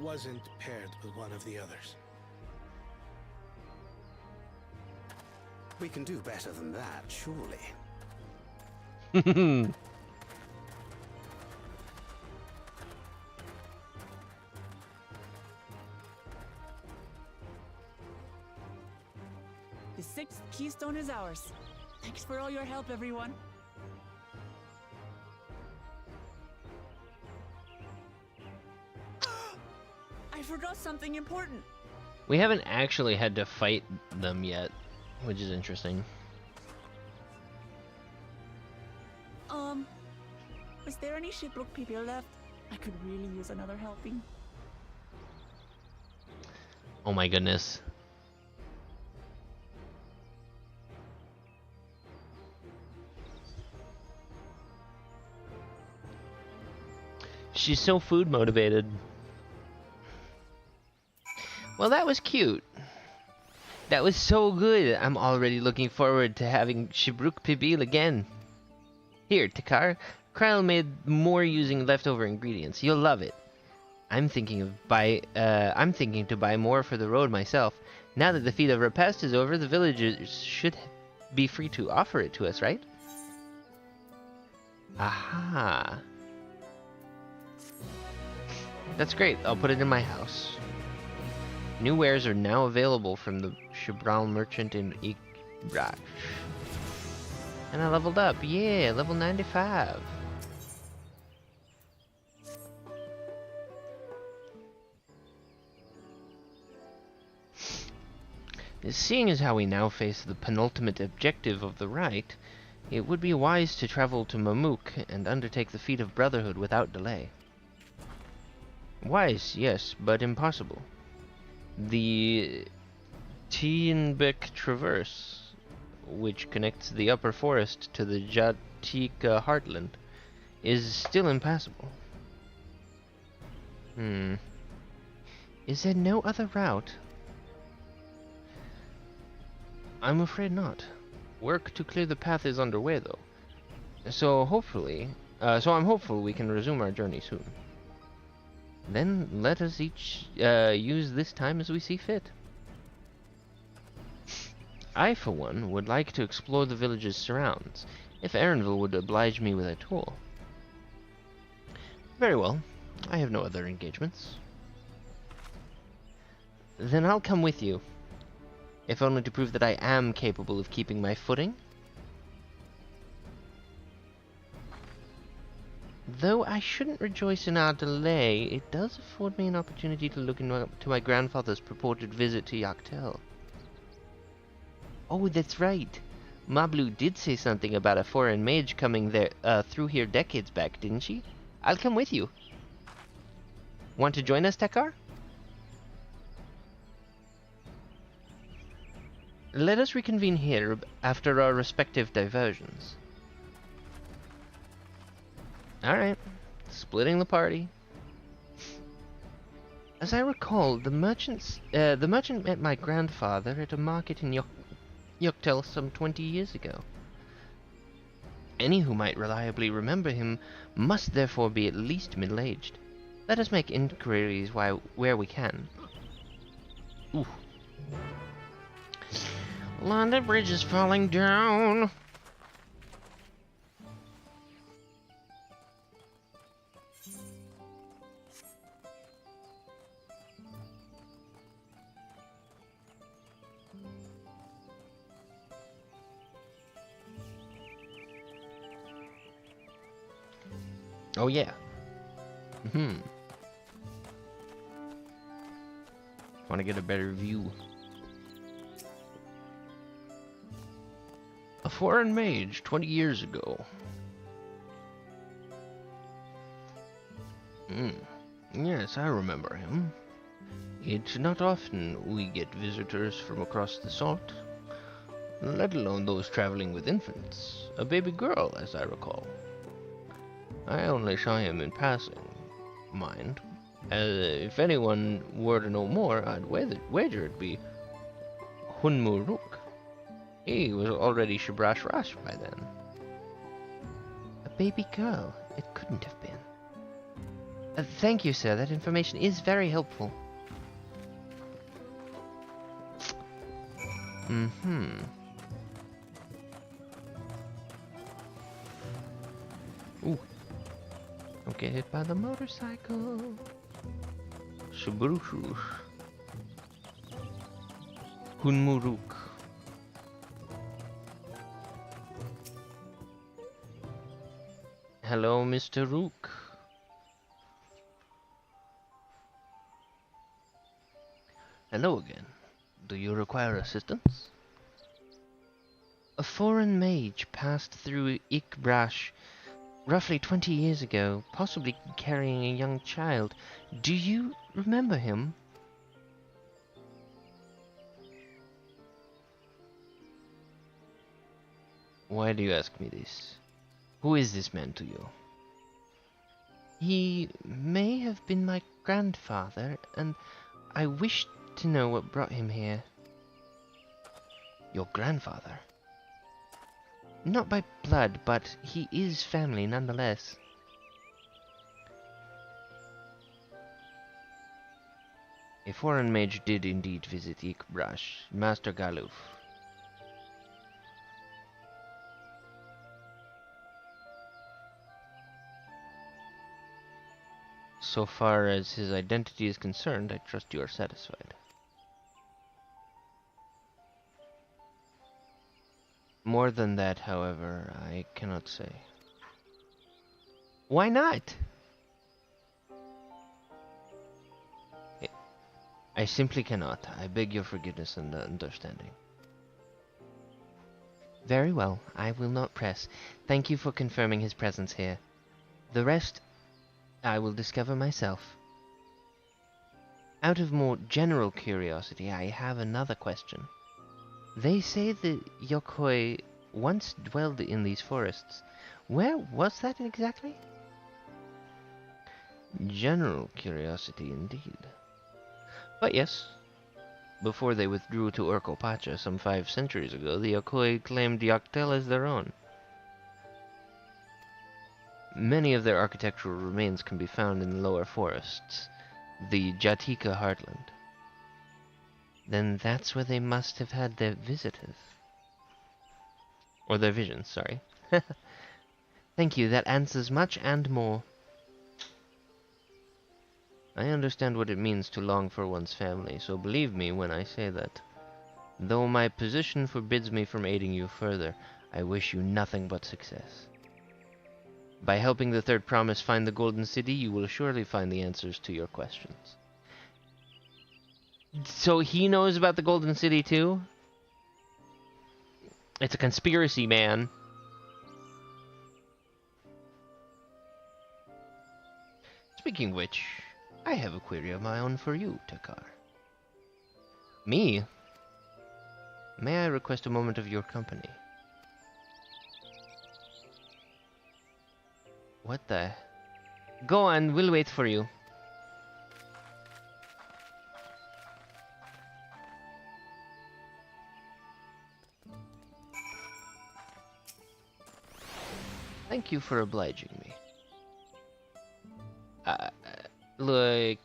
wasn't paired with one of the others. We can do better than that, surely. The 6th keystone is ours. Thanks for all your help, everyone. I forgot something important. We haven't actually had to fight them yet, which is interesting. Was there any shipwreck people left? I could really use another helping. Oh my goodness. She's so food motivated. Well, that was cute. That was so good. I'm already looking forward to having Shibruk Pibil again. Here, Takar. Kryle made more using leftover ingredients. You'll love it. I'm thinking to buy more for the road myself. Now that the feat of repast is over, the villagers should be free to offer it to us, right? Aha. That's great. I'll put it in my house. New wares are now available from the Shibral merchant in Ikrach. And I leveled up. Yeah, level 95. Seeing as how we now face the penultimate objective of the rite, it would be wise to travel to Mamuk and undertake the feat of brotherhood without delay. Wise, yes, but impossible. The Tienbeck Traverse, which connects the upper forest to the Jatika heartland, is still impassable. Is there no other route? I'm afraid not. Work to clear the path is underway, though. So I'm hopeful we can resume our journey soon. Then let us each use this time as we see fit. I, for one, would like to explore the village's surrounds, if Erenville would oblige me with a tour. Very well. I have no other engagements. Then I'll come with you, if only to prove that I am capable of keeping my footing. Though I shouldn't rejoice in our delay, it does afford me an opportunity to look into my grandfather's purported visit to Yaktel. Oh, that's right. Mablu did say something about a foreign mage coming there through here decades back, didn't she? I'll come with you. Want to join us, Tekar? Let us reconvene here after our respective diversions. Alright, splitting the party. As I recall, the merchant met my grandfather at a market in Yoktel some 20 years ago. Any who might reliably remember him must therefore be at least middle-aged. Let us make inquiries where we can. Ooh. London Bridge is falling down! Oh yeah. Want to get a better view. A foreign mage 20 years ago. Yes, I remember him. It's not often we get visitors from across the salt, let alone those traveling with infants. A baby girl, as I recall. I only saw him in passing, mind. If anyone were to know more, I'd wager it'd be Hunmuruk. He was already Shabrash Rash by then. A baby girl? It couldn't have been. Thank you, sir. That information is very helpful. Ooh. Don't get hit by the motorcycle. Shabrushrush. Hunmuruk. Hello, Mr. Rook. Hello again. Do you require assistance? A foreign mage passed through Ikbrash roughly 20 years ago, possibly carrying a young child. Do you remember him? Why do you ask me this? Who is this man to you? He may have been my grandfather, and I wished to know what brought him here. Your grandfather? Not by blood, but he is family nonetheless. A foreign mage did indeed visit Ikbrash, Master Galuf. So far as his identity is concerned, I trust you are satisfied. More than that, however, I cannot say. Why not? I simply cannot. I beg your forgiveness and understanding. Very well, I will not press. Thank you for confirming his presence here. The rest I will discover myself. Out of more general curiosity, I have another question. They say the Yokoi once dwelled in these forests. Where was that exactly? General curiosity indeed. But yes, before they withdrew to Urkopacha some 5 centuries ago, the Yokoi claimed Yaktel as their own. Many of their architectural remains can be found in the lower forests, the Jatika heartland. Then that's where they must have had their visitors. Or their visions, sorry. Thank you, that answers much and more. I understand what it means to long for one's family, so believe me when I say that. Though my position forbids me from aiding you further, I wish you nothing but success. By helping the Third Promise find the Golden City, you will surely find the answers to your questions. So he knows about the Golden City too? It's a conspiracy, man. Speaking of which, I have a query of my own for you, Takar. Me? May I request a moment of your company? What the? Go on, we'll wait for you. Thank you for obliging me. Look,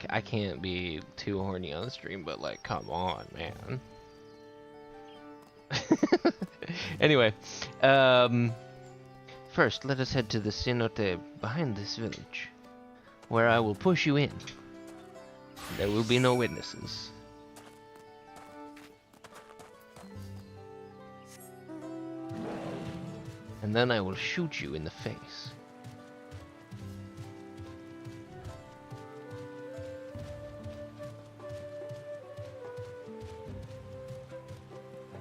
I can't be too horny on the stream, but like, come on, man. Anyway, first, let us head to the cenote behind this village, where I will push you in. There will be no witnesses. And then I will shoot you in the face.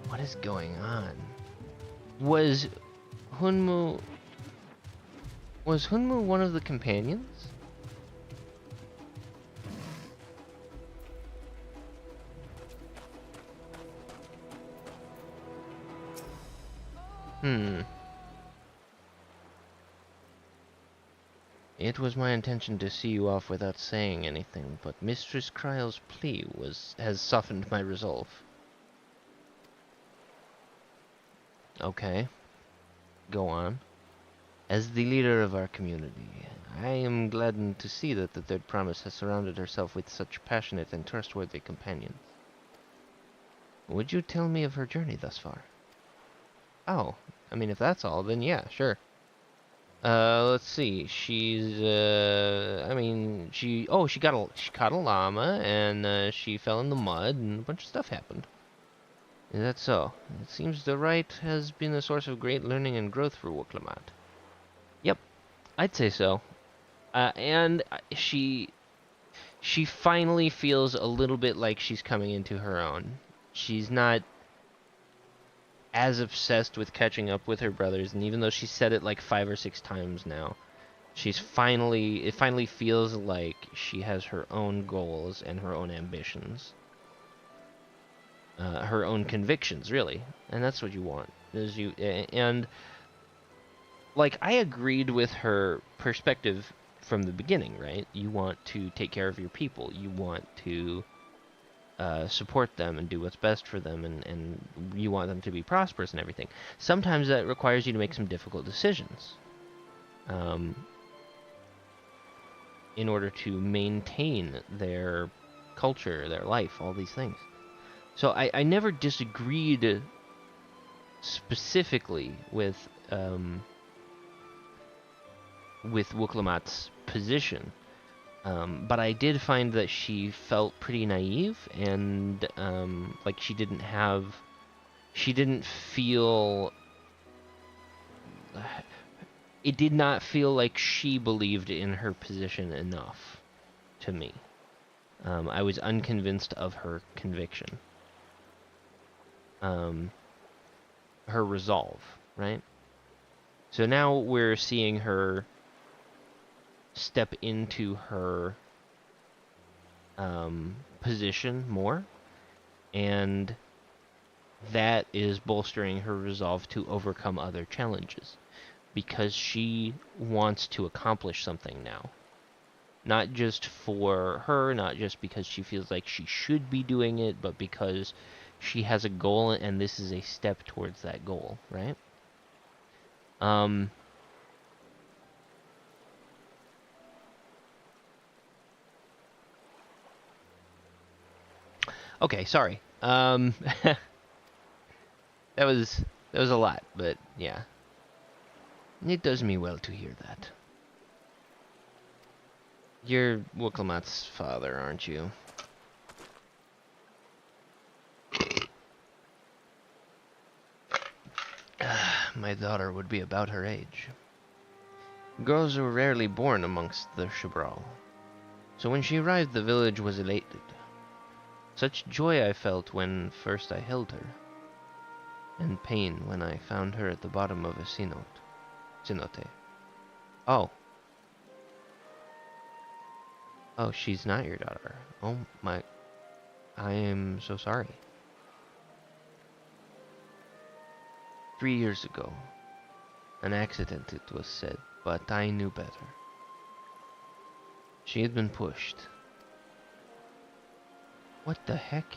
What is going on? Was Hunmu one of the companions? It was my intention to see you off without saying anything, but Mistress Kryle's plea has softened my resolve. Okay. Go on. As the leader of our community, I am gladdened to see that the Third Promise has surrounded herself with such passionate and trustworthy companions. Would you tell me of her journey thus far? Oh, I mean, if that's all, then yeah, sure. Let's see. She's, she caught a llama, and, she fell in the mud, and a bunch of stuff happened. Is that so? It seems the rite has been a source of great learning and growth for Wuklamad. Yep, I'd say so. And she finally feels a little bit like she's coming into her own. She's not as obsessed with catching up with her brothers, and even though she said it like 5 or 6 times now, it finally feels like she has her own goals and her own ambitions. Her own convictions, really, and that's what you want. And like, I agreed with her perspective from the beginning, right? You want to take care of your people. You want to support them and do what's best for them, and you want them to be prosperous and everything. Sometimes that requires you to make some difficult decisions in order to maintain their culture, their life, all these things. So I never disagreed specifically with Wuklamat's position, but I did find that she felt pretty naive, and like she didn't feel. It did not feel like she believed in her position enough to me. I was unconvinced of her conviction. Her resolve, right? So now we're seeing her step into her position more, and that is bolstering her resolve to overcome other challenges, because she wants to accomplish something now. Not just for her, not just because she feels like she should be doing it, but because she has a goal, and this is a step towards that goal, right? Okay, sorry. That was a lot, but yeah. It does me well to hear that. You're Wooklamat's father, aren't you? My daughter would be about her age. Girls are rarely born amongst the Shabral. So when she arrived, the village was elated. Such joy I felt when first I held her, and pain when I found her at the bottom of a cenote. Oh. Oh, she's not your daughter. Oh my... I am so sorry. 3 years ago. An accident, it was said, but I knew better. She had been pushed. What the heck?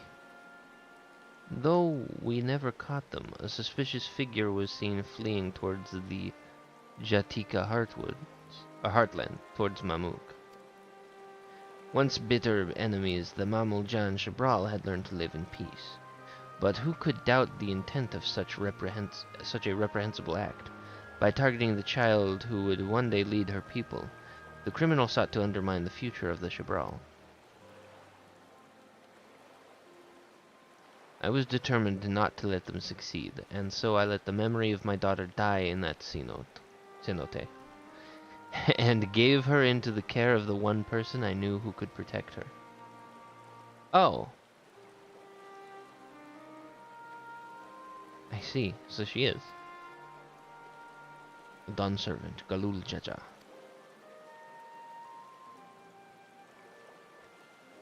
Though we never caught them, a suspicious figure was seen fleeing towards the Jatika heartland, towards Mamuk. Once bitter enemies, the Mamulja and Shabral had learned to live in peace. But who could doubt the intent of such a reprehensible act? By targeting the child who would one day lead her people, the criminal sought to undermine the future of the Shabral. I was determined not to let them succeed, and so I let the memory of my daughter die in that cenote, and gave her into the care of the one person I knew who could protect her. Oh. I see, so she is. Dawn servant, Galul Jaja.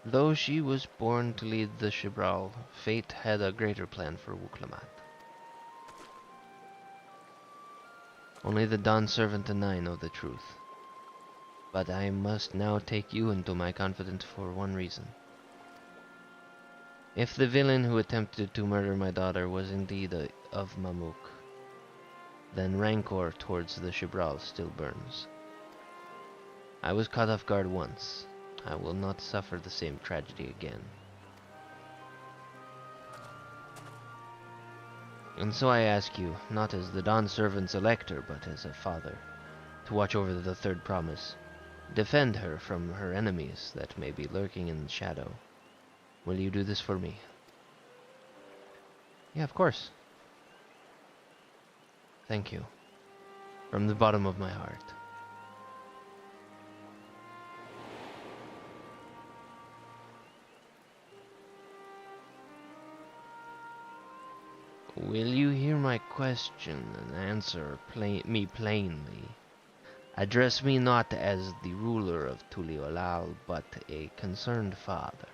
Though she was born to lead the Shibral, fate had a greater plan for Wuklamat. Only the Dawn servant and I know the truth. But I must now take you into my confidence for one reason. If the villain who attempted to murder my daughter was indeed of Mamuk, then rancor towards the Shibral still burns. I was caught off guard once. I will not suffer the same tragedy again. And so I ask you, not as the Dawn servant's elector, but as a father, to watch over the third promise. Defend her from her enemies that may be lurking in the shadow. Will you do this for me? Yeah, of course. Thank you. From the bottom of my heart. Will you hear my question and answer me plainly? Address me not as the ruler of Tuliolal, but a concerned father.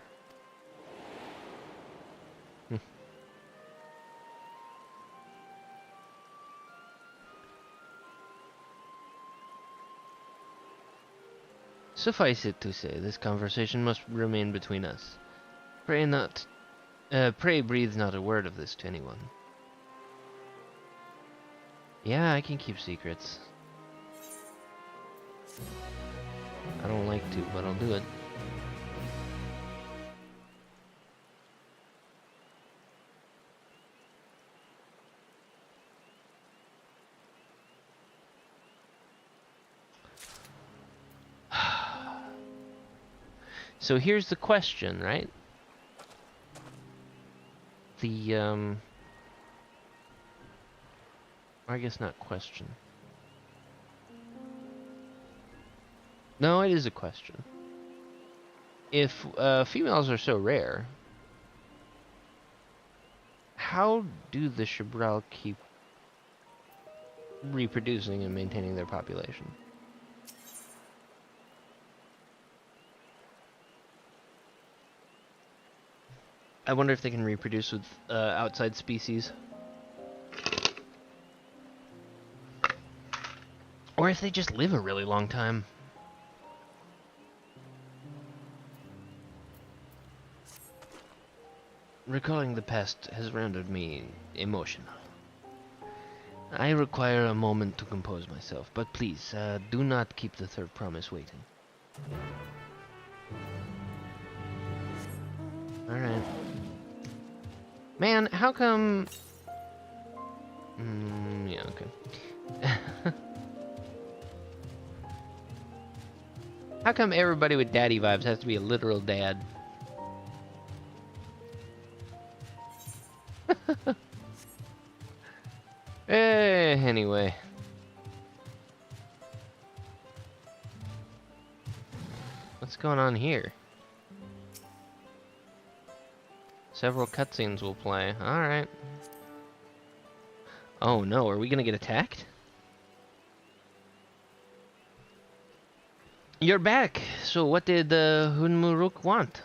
Suffice it to say, this conversation must remain between us. Pray breathe not a word of this to anyone. Yeah, I can keep secrets. I don't like to, but I'll do it. So here's the question, right? I guess not question. No, it is a question. If females are so rare, how do the Shabral keep reproducing and maintaining their population? I wonder if they can reproduce with outside species. Or if they just live a really long time. Recalling the past has rendered me emotional. I require a moment to compose myself, but please, do not keep the third promise waiting. Alright. Man, how come... yeah, okay. How come everybody with daddy vibes has to be a literal dad? Anyway. What's going on here? Several cutscenes will play. Alright. Oh no, are we gonna get attacked? You're back! So what did the Hunmuruk want?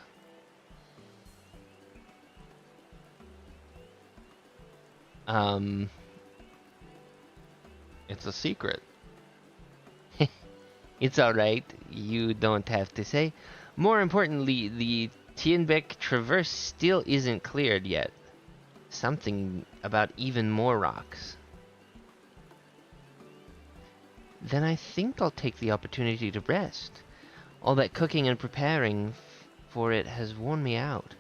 It's a secret. It's alright, you don't have to say. More importantly, the Tienbeck Traverse still isn't cleared yet. Something about even more rocks. Then I think I'll take the opportunity to rest. All that cooking and preparing for it has worn me out.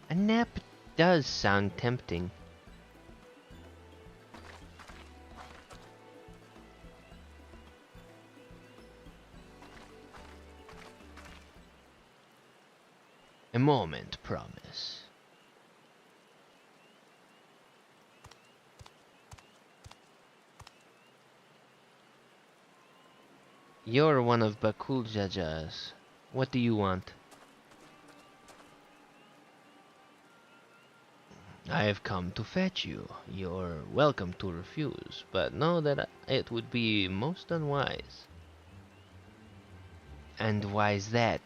A nap does sound tempting. A moment, promise. You're one of Bakuljaja's. What do you want? I have come to fetch you. You're welcome to refuse, but know that it would be most unwise. And why is that?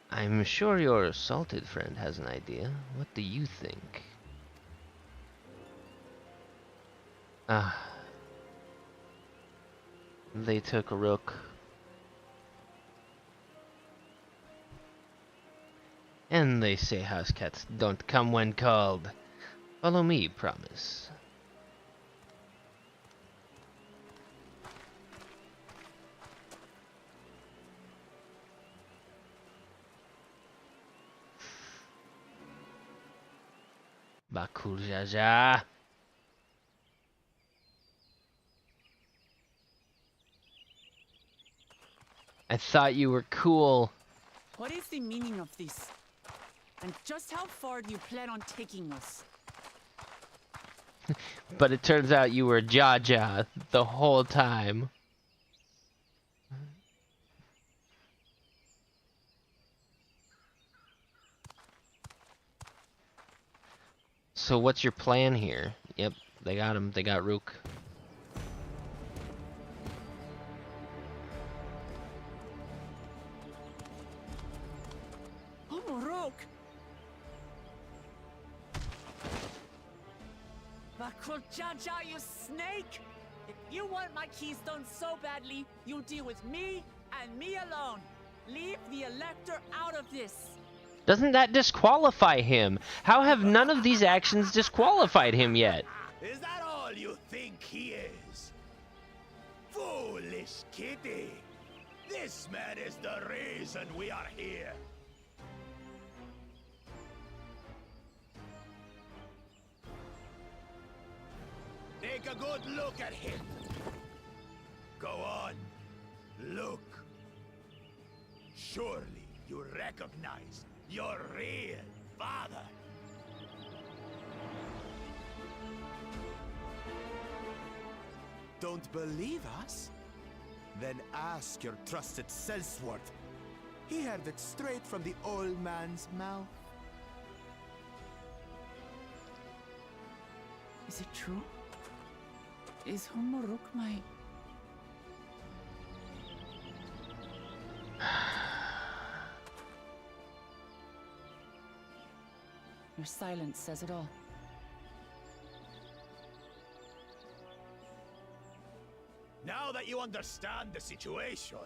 I'm sure your salted friend has an idea. What do you think? They took a rook. And they say house cats don't come when called. Follow me, promise. Bakuljaja. I thought you were cool. What is the meaning of this? And just how far do you plan on taking us? But it turns out you were Jaja the whole time. So what's your plan here? Yep, they got him. They got Rook. Oh, Rook! Bakuljaja, you snake! If you want my keystone so badly, you deal with me and me alone. Leave the Elector out of this. Doesn't that disqualify him? How have none of these actions disqualified him yet? Is that all you think he is? Foolish kitty! This man is the reason we are here. Take a good look at him. Go on, look. Surely you recognize your real father. Don't believe us? Then ask your trusted Sellsworth. He heard it straight from the old man's mouth. Is it true? Is Humuruk my... Your silence says it all. Now that you understand the situation,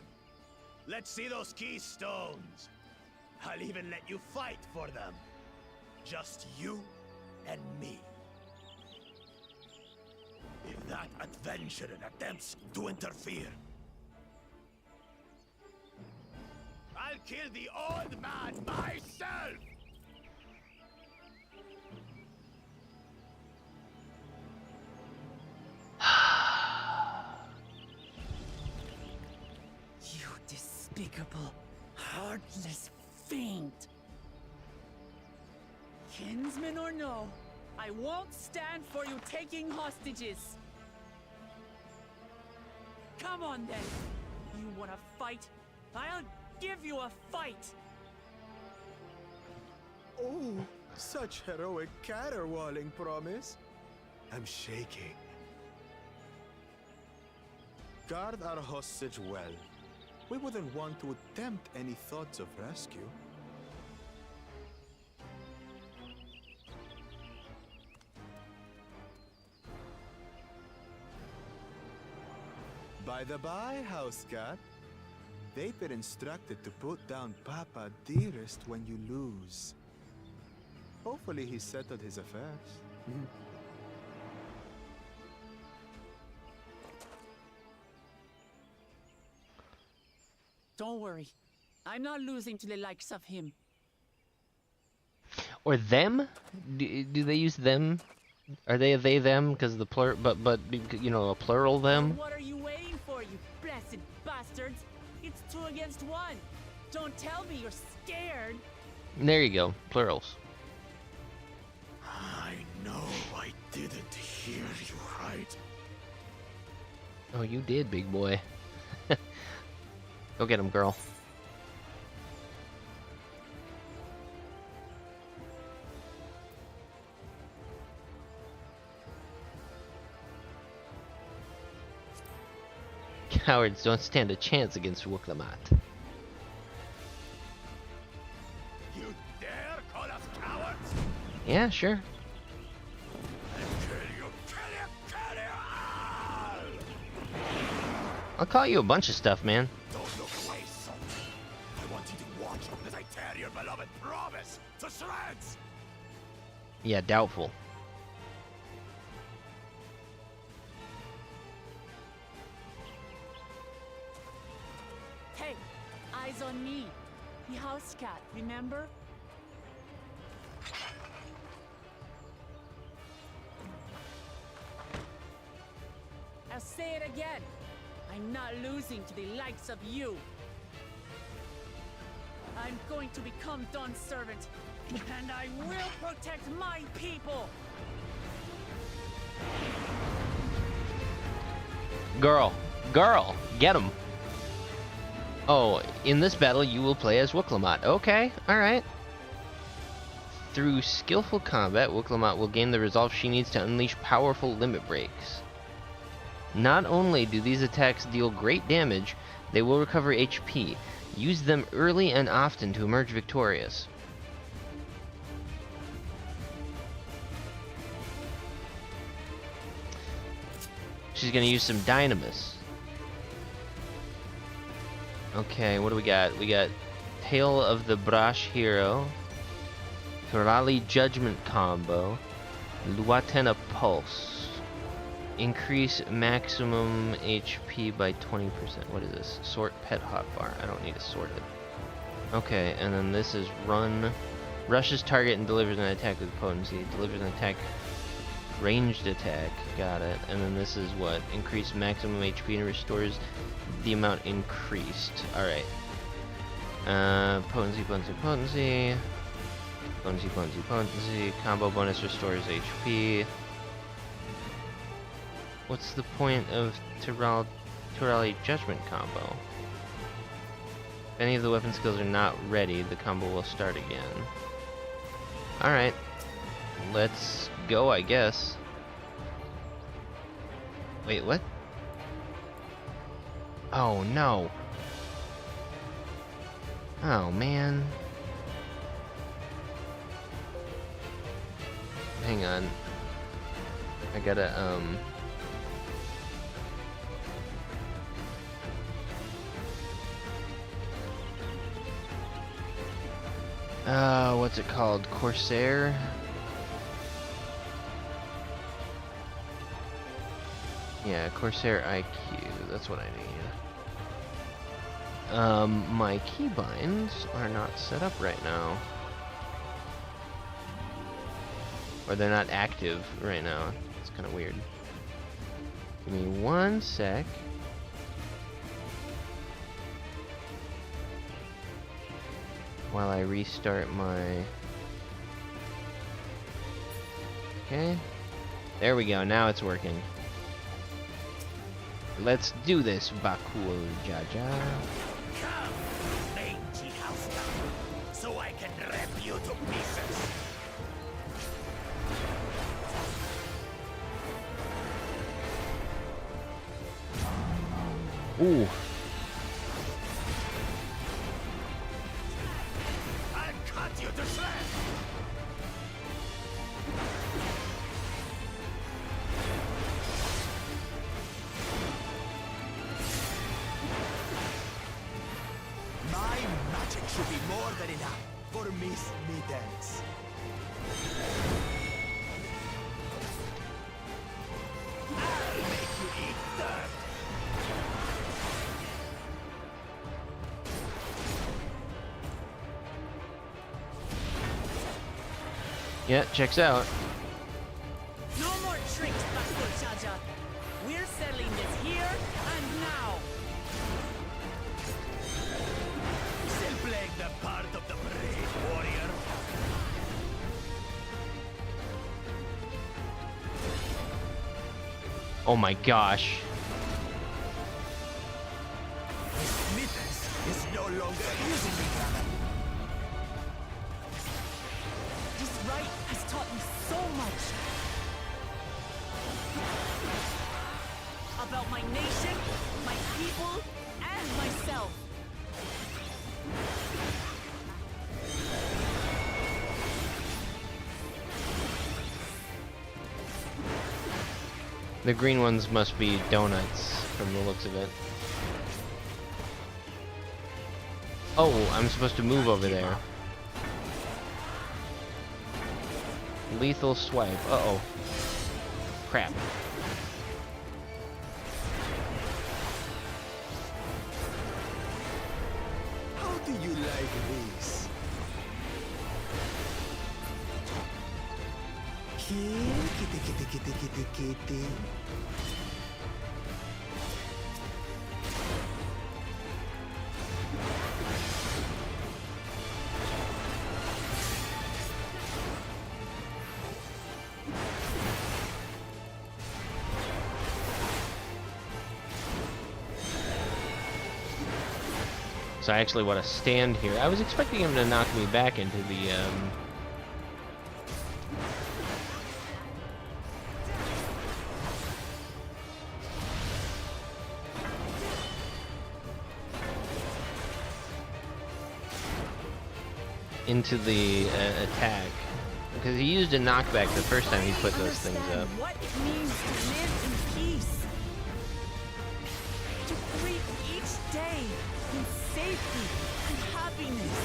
let's see those keystones. I'll even let you fight for them. Just you and me. If that adventurer attempts to interfere, I'll kill the old man myself! You despicable, heartless fiend! Kinsman or no, I won't stand for you taking hostages! Come on then! You wanna fight? I'll give you a fight! Oh, such heroic caterwauling promise. I'm shaking. Guard our hostage well. We wouldn't want to attempt any thoughts of rescue. By the by, house cat, they've been instructed to put down Papa Dearest when you lose. Hopefully he settled his affairs. Don't worry. I'm not losing to the likes of him. Or them? Do they use them? Are they a they them because the plur but you know, a plural them? What are you waiting for, you blessed bastards? It's 2 against 1. Don't tell me you're scared. There you go, plurals. I know I didn't hear you right. Oh, you did, big boy. Go get him, girl. Cowards don't stand a chance against Wuklammat. You dare call us cowards? Yeah, sure. I'll call you a bunch of stuff, man. Don't look away, son. I want you to watch as I tear your beloved promise to shreds. Yeah, doubtful. Hey, eyes on me. The house cat, remember? I'll say it again. I'm not losing to the likes of you. I'm going to become Dawn's servant, and I will protect my people! Girl, get him. Oh, in this battle you will play as Wuklammat. Okay, alright. Through skillful combat, Wuklammat will gain the resolve she needs to unleash powerful limit breaks. Not only do these attacks deal great damage, they will recover HP. Use them early and often to emerge victorious. She's gonna use some Dynamis. Okay, what do we got? We got Tale of the Brash Hero, Rally Judgment combo, Luatena Pulse. Increase maximum HP by 20%. What is this? Sort pet hotbar. I don't need to sort it. Okay, and then this is run. Rushes target and delivers an attack with potency. Delivers an attack. Ranged attack. Got it. And then this is what? Increase maximum HP and restores the amount increased. Alright. Potency. Combo bonus restores HP. What's the point of Turali Judgment combo? If any of the weapon skills are not ready, the combo will start again. Alright. Let's go, I guess. Wait, what? Oh, no. Oh, man. Hang on. I gotta, What's it called? Corsair? Yeah, Corsair IQ. That's what I need. My keybinds are not set up right now. Or they're not active right now. It's kind of weird. Give me 1 sec. While I restart my... Okay. There we go, now it's working. Let's do this, Bakul Jaja. Come, mangy house dog, so I can rip you to pieces. Ooh. I'll cut you to shreds. My magic should be more than enough for Miss Mittens. I'll make you eat dirt. Yeah, checks out. No more tricks, Bakul Jaja. We're settling this here and now. Still playing the part of the brave warrior. Oh my gosh. Miss Mittens is no longer using me. This right has taught me so much. About my nation, my people, and myself. The green ones must be donuts from the looks of it. Oh, I'm supposed to move over there. Lethal swipe. Uh-oh. Crap. How do you like this? Here, kitty, kitty, kitty, kitty, kitty. So I actually want to stand here. I was expecting him to knock me back into the, attack. Because he used a knockback the first time he put those things up. What it means to live in peace. To greet each day in safety and happiness.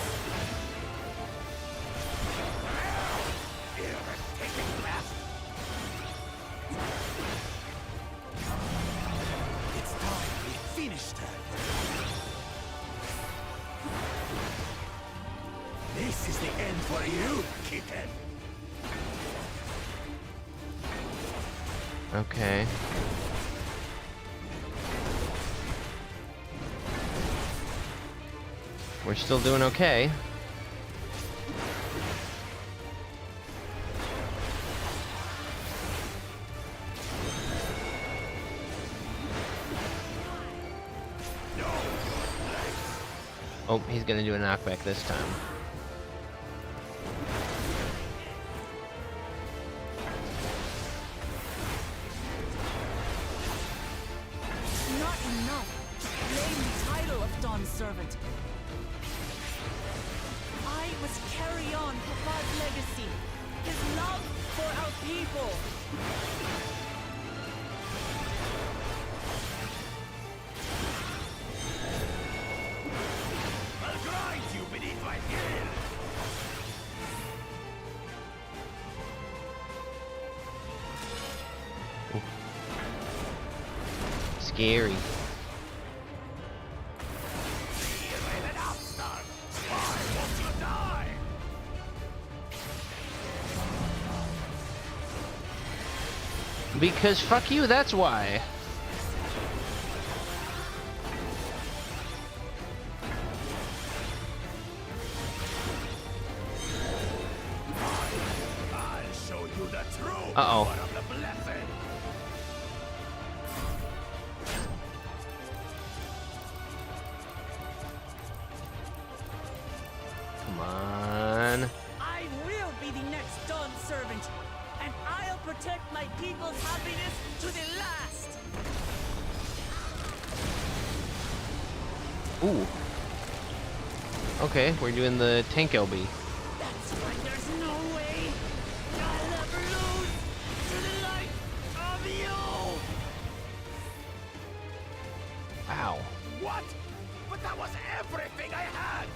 It's time we finished her. This is the end for you, kitten. Okay. We're still doing okay. Oh, he's gonna do a knockback this time. Not enough to claim the title of Dawn's servant. I must carry on Papa's legacy, his love for our people. I'll grind you beneath my heel. scary. Because fuck you, that's why. Uh-oh. Come on. I will be the next Dawn servant, and I'll protect my people's happiness to the last. Ooh. Okay, we're doing the tank LB. That's why there's no way I'll ever lose to the light of you. Wow. What? But that was everything I had!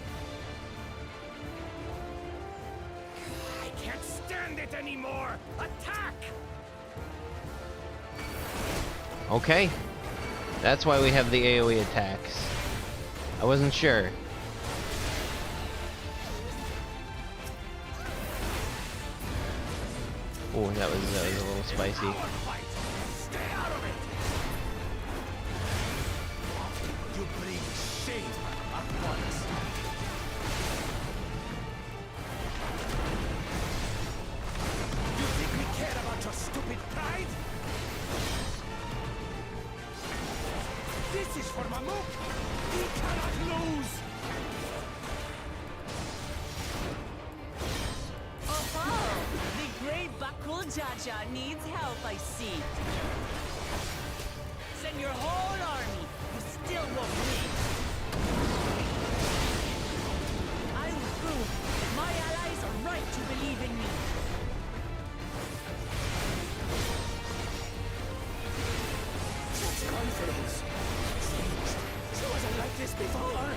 I can't stand it anymore! Attack! Okay. That's why we have the AoE attacks. I wasn't sure. Oh, that was a little spicy. Stay out of it! You bring shame upon us. You think we care about your stupid pride? This is for Mamuk! He cannot lose! Oh, the great Bakul Jaja needs help, I see. Send your whole army. You still won't win. I will prove that my allies are right to believe in me. Such confidence! She wasn't like this before!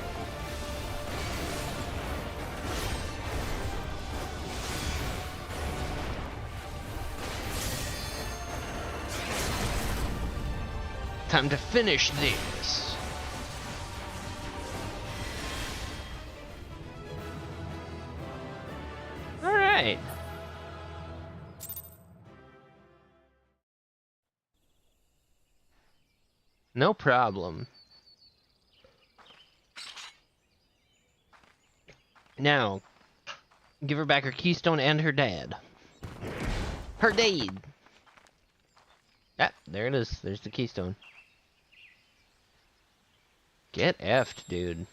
Time to finish this. All right. No problem. Now, give her back her keystone and her dad. Her dad. Ah, there it is. There's the keystone. Get effed, dude.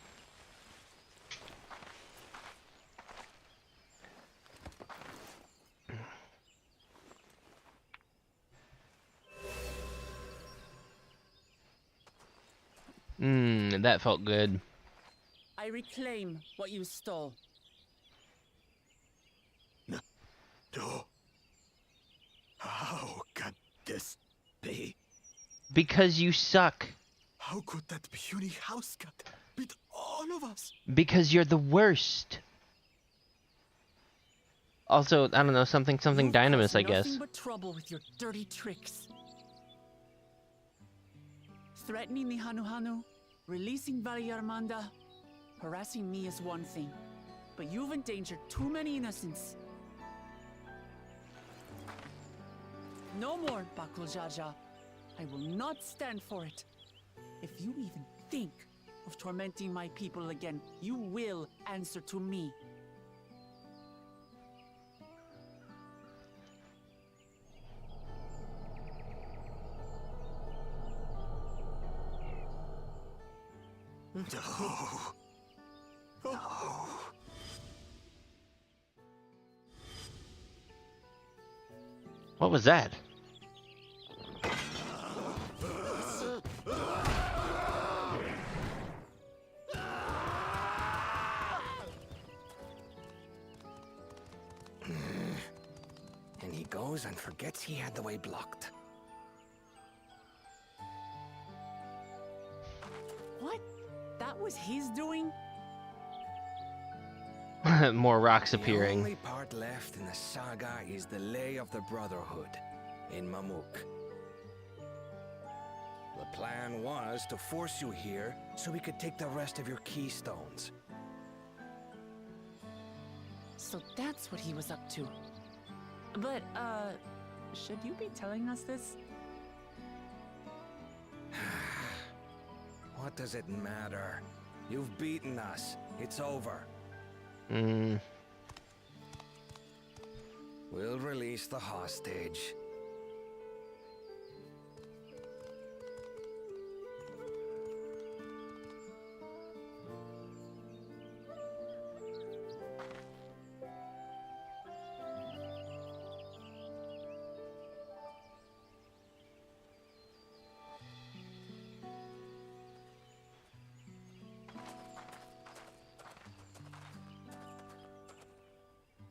That felt good. I reclaim what you stole. No. How can this be? Because you suck. How could that puny house cat beat all of us? Because you're the worst. Also, I don't know, something You've dynamis, caused I guess. Nothing but trouble with your dirty tricks. Threatening the Hanu, releasing Valyarmanda, harassing me is one thing, but you've endangered too many innocents. No more, Bakul Jaja. I will not stand for it. If you even think of tormenting my people again, you will answer to me. No. No. What was that? And he goes and forgets he had the way blocked. What? That was his doing? More rocks appearing. The only part left in the saga is the Lay of the Brotherhood in Mamuk. The plan plan was to force you here so we could take the rest of your keystones. So that's what he was up to. But, should you be telling us this? What does it matter? You've beaten us. It's over. We'll release the hostage.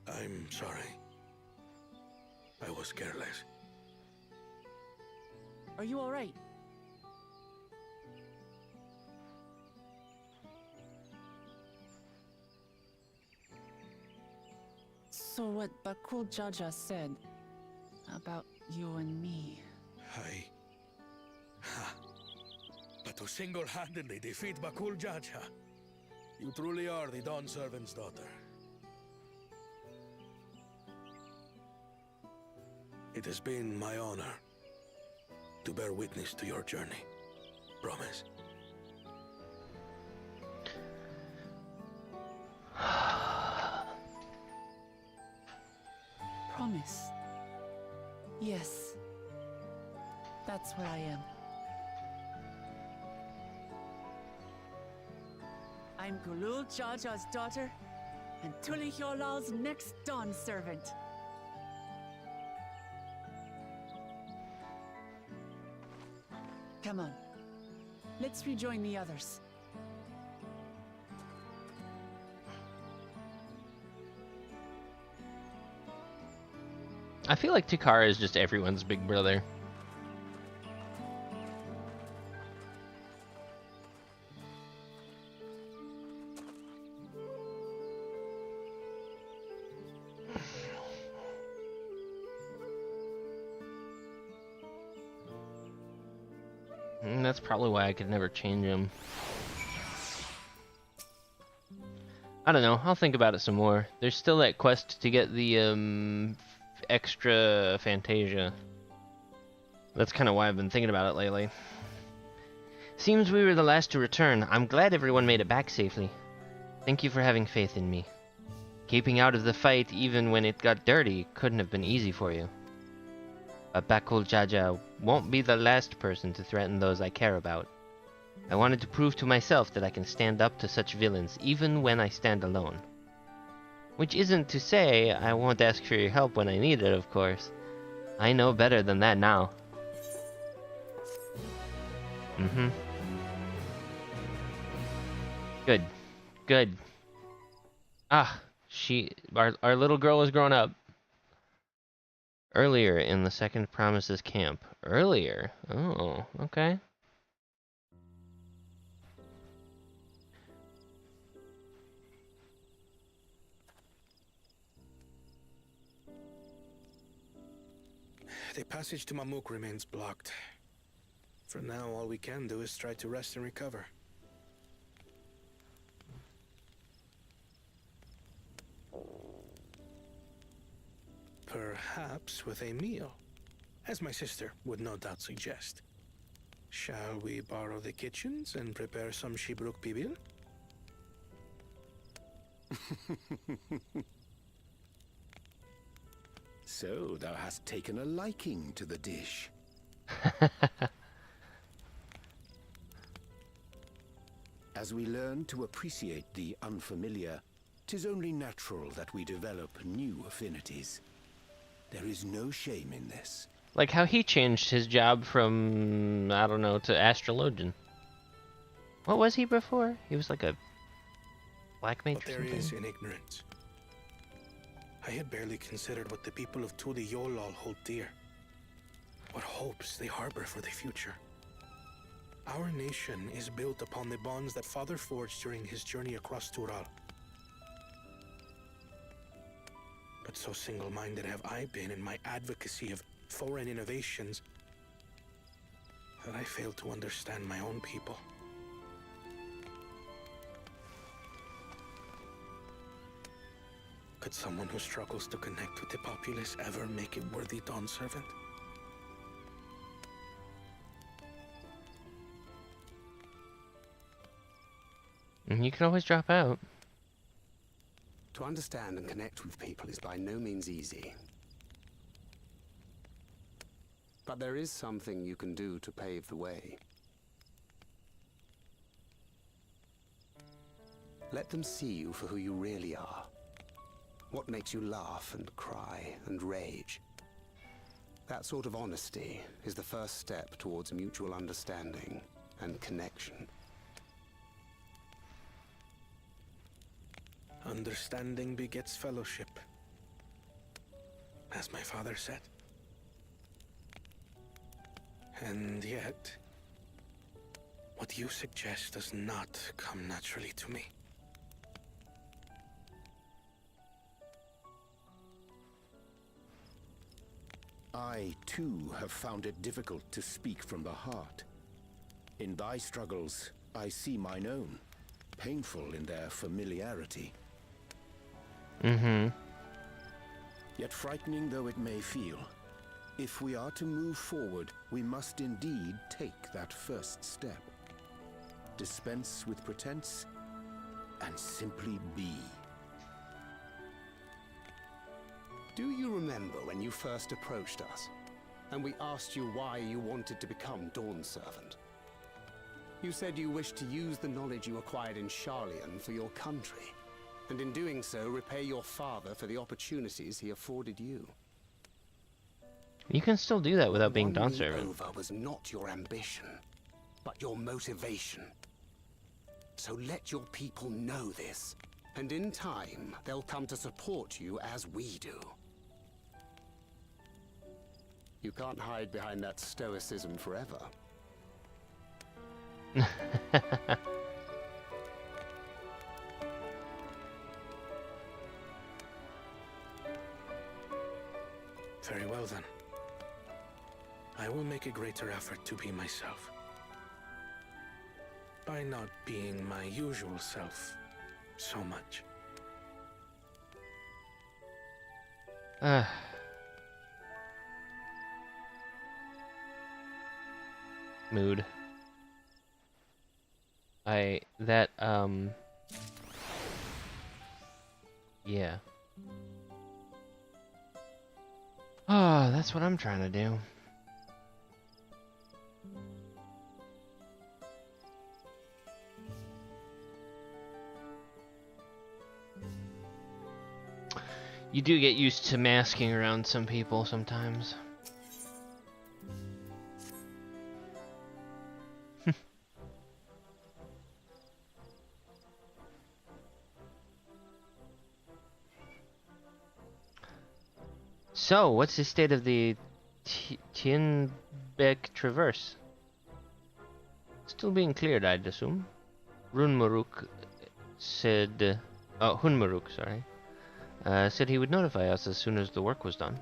I'm sorry. I was careless. Are you alright? So what Bakul Jaja said about you and me... But to single-handedly defeat Bakul Jaja, you truly are the Dawn Servant's daughter. It has been my honor to bear witness to your journey. Promise. Promise. Yes. That's where I am. I'm Gulul Jaja's daughter, and Tuli Hyolal's next Dawn servant. Come on. Let's rejoin the others. I feel like Takara is just everyone's big brother. And that's probably why I could never change him. I don't know, I'll think about it some more. There's still that quest to get the extra Fantasia. That's kind of why I've been thinking about it lately. Seems we were the last to return. I'm glad everyone made it back safely. Thank you for having faith in me. Keeping out of the fight even when it got dirty couldn't have been easy for you. But Bakul Jaja won't be the last person to threaten those I care about. I wanted to prove to myself that I can stand up to such villains even when I stand alone. Which isn't to say I won't ask for your help when I need it, of course. I know better than that now. Good. Good. Ah, our little girl is grown up. Earlier in the second Promises camp. Earlier? Oh, okay. The passage to Mamuk remains blocked. For now, all we can do is try to rest and recover. Perhaps with a meal, as my sister would no doubt suggest. Shall we borrow the kitchens and prepare some Shibruk Bibil? So thou hast taken a liking to the dish. As we learn to appreciate the unfamiliar, 'tis only natural that we develop new affinities. There is no shame in this. Like how he changed his job from, I don't know, to astrologian. What was he before? He was like a black mage or But there something? is in ignorance. I had barely considered what the people of Tuli Yolal hold dear. What hopes they harbor for the future. Our nation is built upon the bonds that Father forged during his journey across Tural. But so single-minded have I been in my advocacy of foreign innovations. that I fail to understand my own people. Could someone who struggles to connect with the populace ever make a worthy Dawn servant? You can always drop out. To understand and connect with people is by no means easy. But there is something you can do to pave the way. Let them see you for who you really are. What makes you laugh and cry and rage. That sort of honesty is the first step towards mutual understanding and connection. Understanding begets fellowship, as my father said. And yet, what you suggest does not come naturally to me. I, too, have found it difficult to speak from the heart. In thy struggles, I see mine own, painful in their familiarity. Yet frightening though it may feel, if we are to move forward, we must indeed take that first step. Dispense with pretense, and simply be. Do you remember when you first approached us, and we asked you why you wanted to become Dawn Servant? You said you wished to use the knowledge you acquired in Sharlayan for your country, and in doing so repay your father for the opportunities he afforded you. You can still do that without being Dawn Servant. Over was not your ambition, but your motivation. So let your people know this, and in time they'll come to support you as we do. You can't hide behind that stoicism forever. Very well then. I will make a greater effort to be myself. By not being my usual self so much. Mood. Yeah. Oh, that's what I'm trying to do. You do get used to masking around some people sometimes. So, what's the state of the Tienbeck Traverse? Still being cleared, I'd assume. Runmaruk said... Oh, Hunmaruk, sorry. Said he would notify us as soon as the work was done.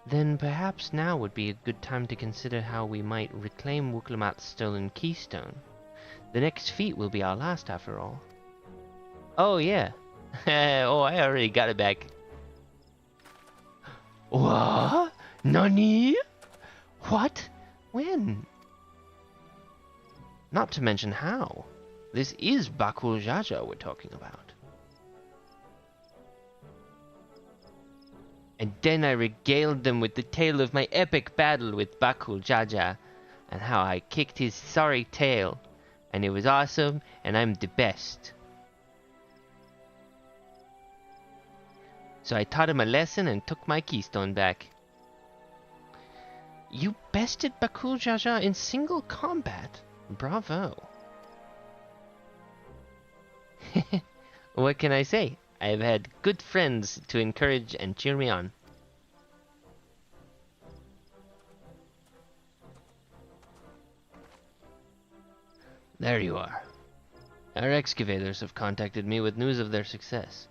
Then perhaps now would be a good time to consider how we might reclaim Wuklamat's stolen keystone. The next feat will be our last, after all. Oh, yeah. Oh, I already got it back. What? Nani? What? When? Not to mention how. This is Bakul Jaja we're talking about. And then I regaled them with the tale of my epic battle with Bakul Jaja, and how I kicked his sorry tail, and it was awesome, and I'm the best. So I taught him a lesson and took my keystone back. You bested Bakul Jaja in single combat? Bravo. What can I say? I've had good friends to encourage and cheer me on. There you are. Our excavators have contacted me with news of their success.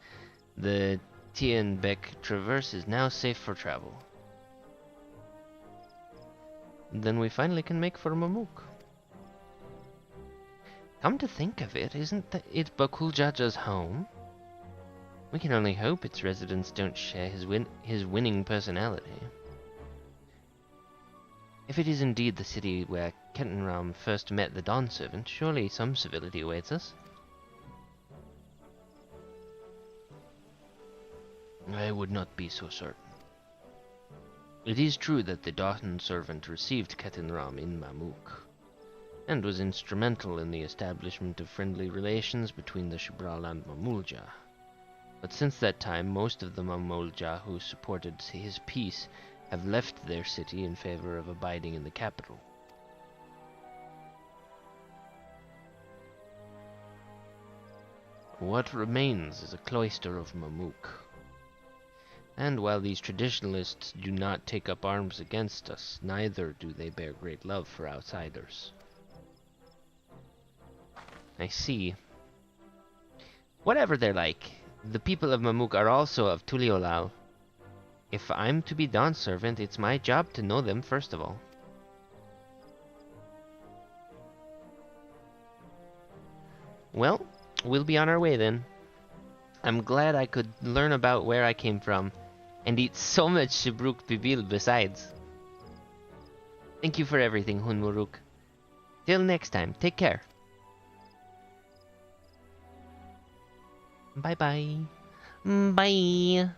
The Tienbeck Traverse is now safe for travel. then we finally can make for Mamuk. Come to think of it, isn't it Bakuljaja's home? We can only hope its residents don't share his winning personality. If it is indeed the city where Ketenram first met the Dawn Servant, surely some civility awaits us. I would not be so certain. It is true that the Dawn Servant received Ketenram in Mamuk, and was instrumental in the establishment of friendly relations between the Shibral and Mamulja. But since that time, most of the Mamulja who supported his peace have left their city in favor of abiding in the capital. What remains is a cloister of Mamuk. And while these traditionalists do not take up arms against us, neither do they bear great love for outsiders. I see. Whatever they're like, the people of Mamuk are also of Tuliolal. If I'm to be Dawn Servant, it's my job to know them first of all. Well, we'll be on our way then. I'm glad I could learn about where I came from, and eat so much Shibruk Bibil besides. Thank you for everything, Hunmuruk. Till next time, take care. Bye-bye. Bye.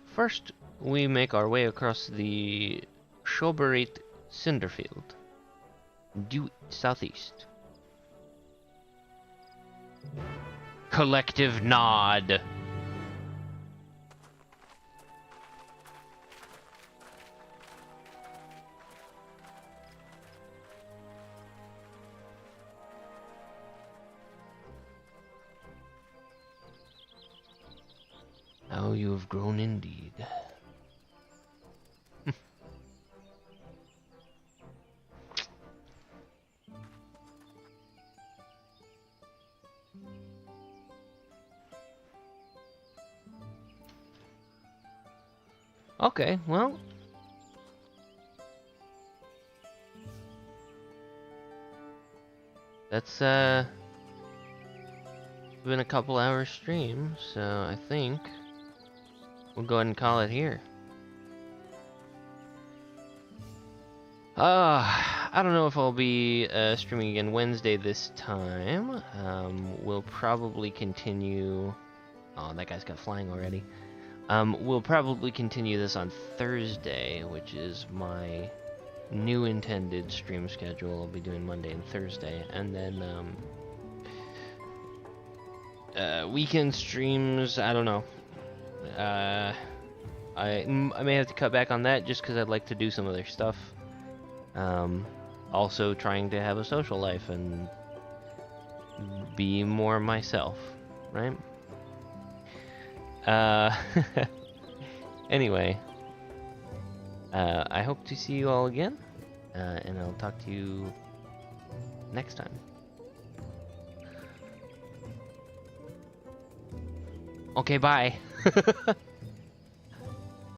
First, we make our way across the Shoberit Cinderfield, due southeast. Collective nod. How you have grown indeed. Okay, well. That's been a couple hours stream, so I think we'll go ahead and call it here. I don't know if I'll be streaming again Wednesday this time. We'll probably continue. Oh, that guy's got flying already. We'll probably continue this on Thursday, which is my new intended stream schedule. I'll be doing Monday and Thursday, and then weekend streams. I don't know. I may have to cut back on that just because I'd like to do some other stuff. Also trying to have a social life and be more myself, right? Anyway, I hope to see you all again, and I'll talk to you next time. Okay, bye.